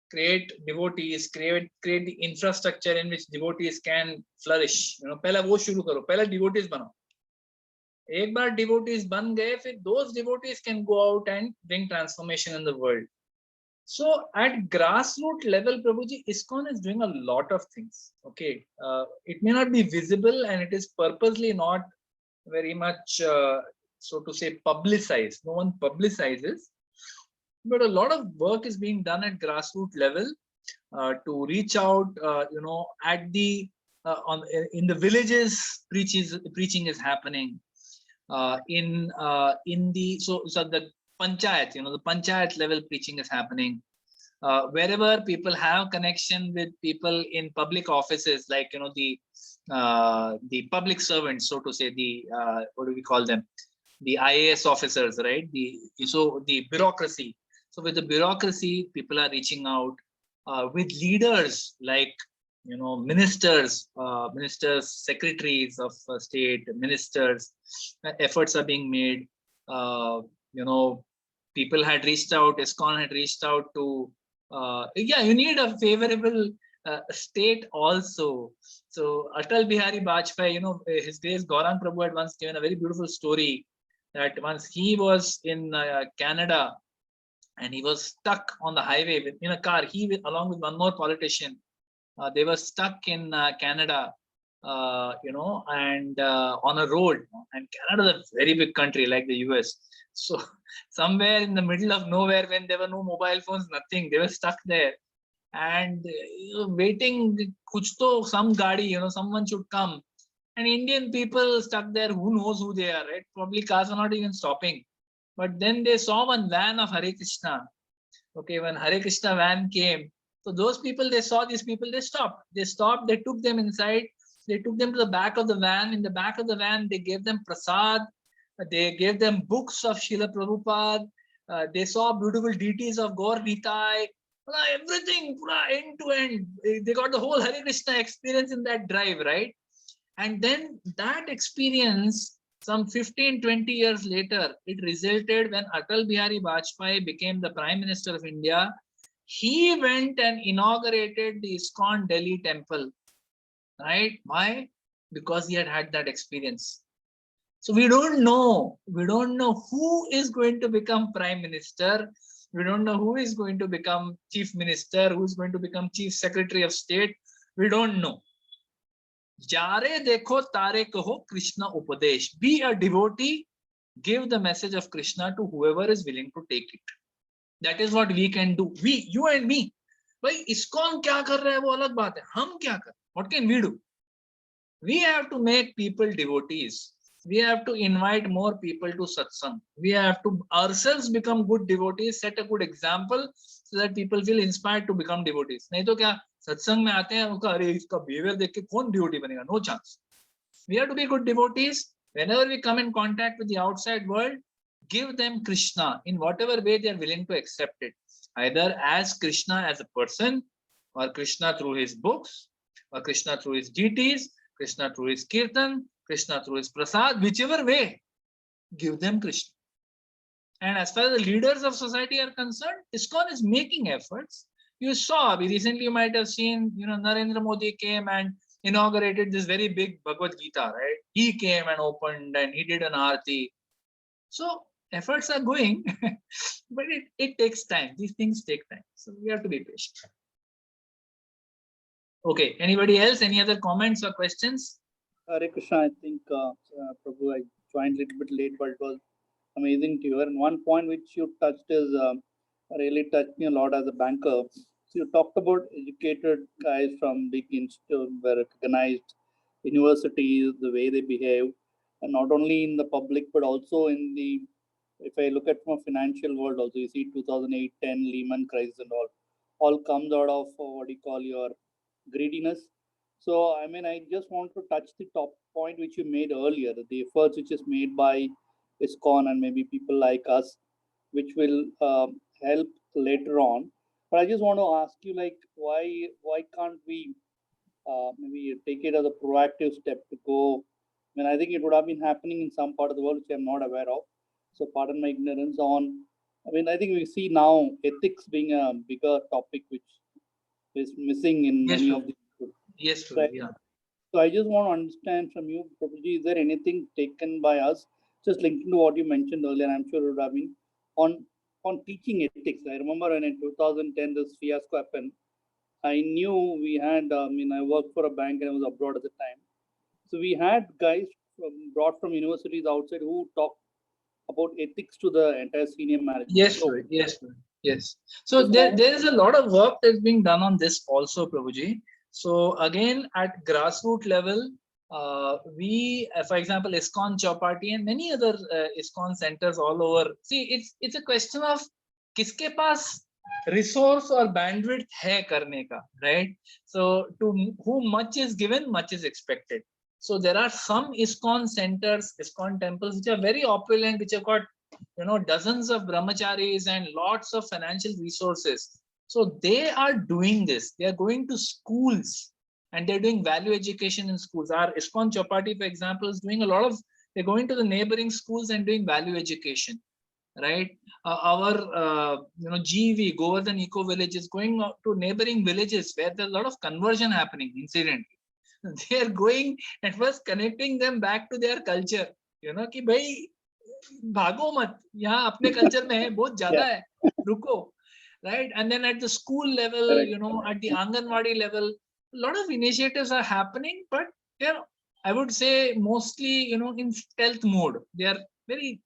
create devotees, create the infrastructure in which devotees can flourish. पहला वो शुरू करो, पहला devotees बनाओ. एक बार devotees बन गए, फिर those devotees can go out and bring transformation in the world. So at grassroots level, Prabhuji, ISKCON is doing a lot of things. Okay, it may not be visible and it is purposely not very much, so to say, publicized. No one publicizes, but a lot of work is being done at grassroots level to reach out. At the in the villages, preaching is happening. In the panchayat, the panchayat level preaching is happening. Wherever people have connection with people in public offices, like the public servants, so to say, the what do we call them, the IAS officers, right? The bureaucracy. So with the bureaucracy, people are reaching out with leaders like ministers, secretaries of state, ministers. Efforts are being made. People had reached out, ISKCON had reached out to, you need a favorable state also. So Atal Bihari Vajpayee, his Grace Gaurang Prabhu had once given a very beautiful story that once he was in Canada and he was stuck on the highway in a car, along with one more politician, they were stuck in Canada, and on a road, and Canada is a very big country like the US. So somewhere in the middle of nowhere, when there were no mobile phones, nothing, they were stuck there and waiting, some gaadi, someone should come. And Indian people stuck there, who knows who they are, right? Probably cars are not even stopping. But then they saw one van of Hare Krishna. Okay, when Hare Krishna van came, so those people, they saw these people, they stopped, they took them inside, they took them to the back of the van. In the back of the van, they gave them prasad, they gave them books of Srila Prabhupada, they saw beautiful deities of Gaur Nitai, everything, end to end. They got the whole Hare Krishna experience in that drive, right? And then that experience, some 15-20 years later, it resulted when Atal Bihari Vajpayee became the Prime Minister of India. He went and inaugurated the ISKCON Delhi temple, right? Why? Because he had had that experience. So we don't know who is going to become Prime Minister. We don't know who is going to become Chief Minister, who is going to become Chief Secretary of State. We don't know. Jare dekho tare kaho Krishna upadesh. Be a devotee, give the message of Krishna to whoever is willing to take it. That is what we can do. You and me. भाई ISKCON क्या कर रहा है वो अलग बात है, हम क्या कर, what can we do? We have to make people devotees. We have to invite more people to satsang. We have to ourselves become good devotees, set a good example so that people feel inspired to become devotees. नहीं तो क्या सत्संग में आते हैं उनका अरे इसका बिहेवियर देख के कौन डिवोटी बनेगा, no chance. We have to be good devotees. Whenever we come in contact with the outside world, give them Krishna in whatever way they are willing to accept it, either as Krishna as a person, or Krishna through his books, or Krishna through his deities, Krishna through his kirtan, Krishna through his prasad, whichever way, give them Krishna. And as far as the leaders of society are concerned, ISKCON is making efforts. You saw, recently you might have seen, Narendra Modi came and inaugurated this very big Bhagavad Gita, right? He came and opened and he did an aarti. So efforts are going, but it takes time. These things take time. So we have to be patient. Okay, anybody else? Any other comments or questions? Hare Krishna, I think, Prabhu, I joined a little bit late, but it was amazing to hear. And one point which you touched is really touched me a lot as a banker. So you talked about educated guys from big institutes, were recognized universities, the way they behave, and not only in the public, but also in the, if I look at from a financial world also, you see 2008, 10, Lehman crisis and all comes out of what you call your greediness. So, I mean, I just want to touch the top point which you made earlier, the efforts which is made by ISKCON and maybe people like us, which will help later on. But I just want to ask you, like, why can't we maybe take it as a proactive step to go? I mean, I think it would have been happening in some part of the world which I'm not aware of. So, pardon my ignorance on. I mean, I think we see now ethics being a bigger topic which is missing in Yes, many sir. of the. Yes, sir. Right. Yeah. So I just want to understand from you, Prabhuji, is there anything taken by us, just linking to what you mentioned earlier, I'm sure it would have been, on teaching ethics. I remember when in 2010 this fiasco happened, I knew we had, I worked for a bank and I was abroad at the time. So we had guys brought from universities outside who talked about ethics to the entire senior management. Yes, So, sir. Yes, sir. Yes. So there is a lot of work that's being done on this also, Prabhuji. So again, at grassroots level, we, for example, ISKCON Chowpatty and many other ISKCON centers all over. See, it's a question of kiske paas resource or bandwidth hai karne ka, right? So to whom much is given, much is expected. So there are some ISKCON centers, ISKCON temples, which are very opulent, which have got dozens of brahmacharis and lots of financial resources. So they are doing this. They are going to schools and they're doing value education in schools. Our ISKCON Chowpatty, for example, is doing a lot of, they're going to the neighboring schools and doing value education, right? Our GV, Govardhan Eco Village, is going to neighboring villages where there's a lot of conversion happening, incidentally. They are going and first connecting them back to their culture, कि भाई भागो मत, यहाँ अपने culture में है, बहुत ज्यादा है, रुको, right? And then at the school level, correct. at the Anganwadi level, a lot of initiatives are happening, but I would say mostly, in stealth mode. They are very,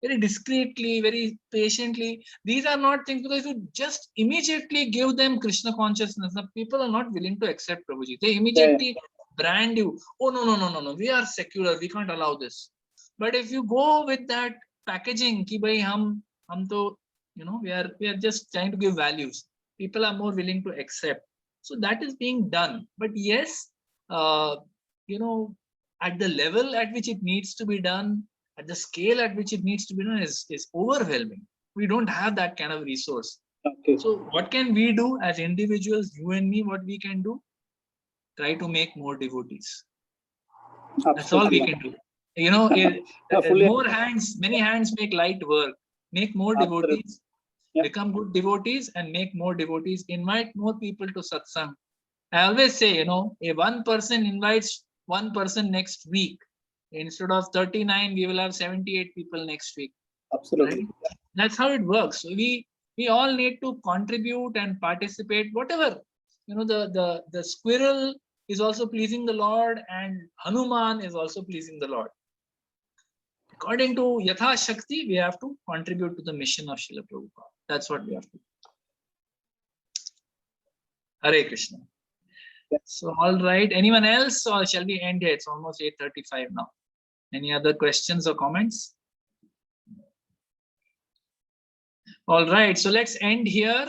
very discreetly, very patiently. These are not things, because you just immediately give them Krishna consciousness, the people are not willing to accept, Prabhuji. They immediately brand you. Oh, no, we are secular, we can't allow this. But if you go with that packaging, ki bhai hum to, we are just trying to give values, people are more willing to accept. So that is being done. But yes, at the level at which it needs to be done, at the scale at which it needs to be done is overwhelming. We don't have that kind of resource. Okay. So what can we do as individuals, you and me, what we can do? Try to make more devotees. Absolutely. That's all we can do. More hands, many hands make light work. Make more devotees, become good devotees, and make more devotees. Invite more people to satsang. I always say, if one person invites one person next week, instead of 39, we will have 78 people next week. Absolutely. Right? That's how it works. So we all need to contribute and participate. Whatever, the squirrel is also pleasing the Lord, and Hanuman is also pleasing the Lord. According to Yatha Shakti, we have to contribute to the mission of Srila Prabhupada. That's what we have to do. Hare Krishna. So, all right. Anyone else, or shall we end here? It's almost 8:35 now. Any other questions or comments? All right. So let's end here.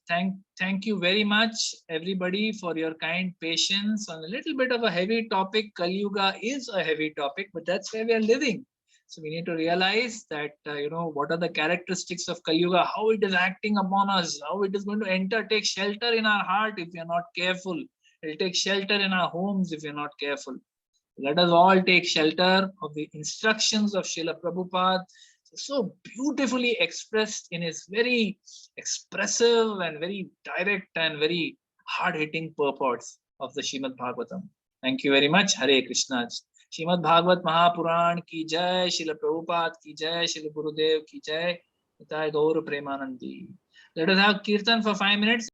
Thank you very much, everybody, for your kind patience on a little bit of a heavy topic. Kali Yuga is a heavy topic, but that's where we are living. So we need to realize that, what are the characteristics of Kali Yuga, how it is acting upon us, how it is going to enter, take shelter in our heart if we are not careful. It will take shelter in our homes if we are not careful. Let us all take shelter of the instructions of Srila Prabhupada, so beautifully expressed in his very expressive and very direct and very hard-hitting purports of the Srimad Bhagavatam. Thank you very much. Hare Krishna. Srimad Bhagavat Mahapuran ki jai, Srila Prabhupada ki jai, Srila Gurudev ki jai, Nitai Gaur Premanandi. Let us have Kirtan for 5 minutes.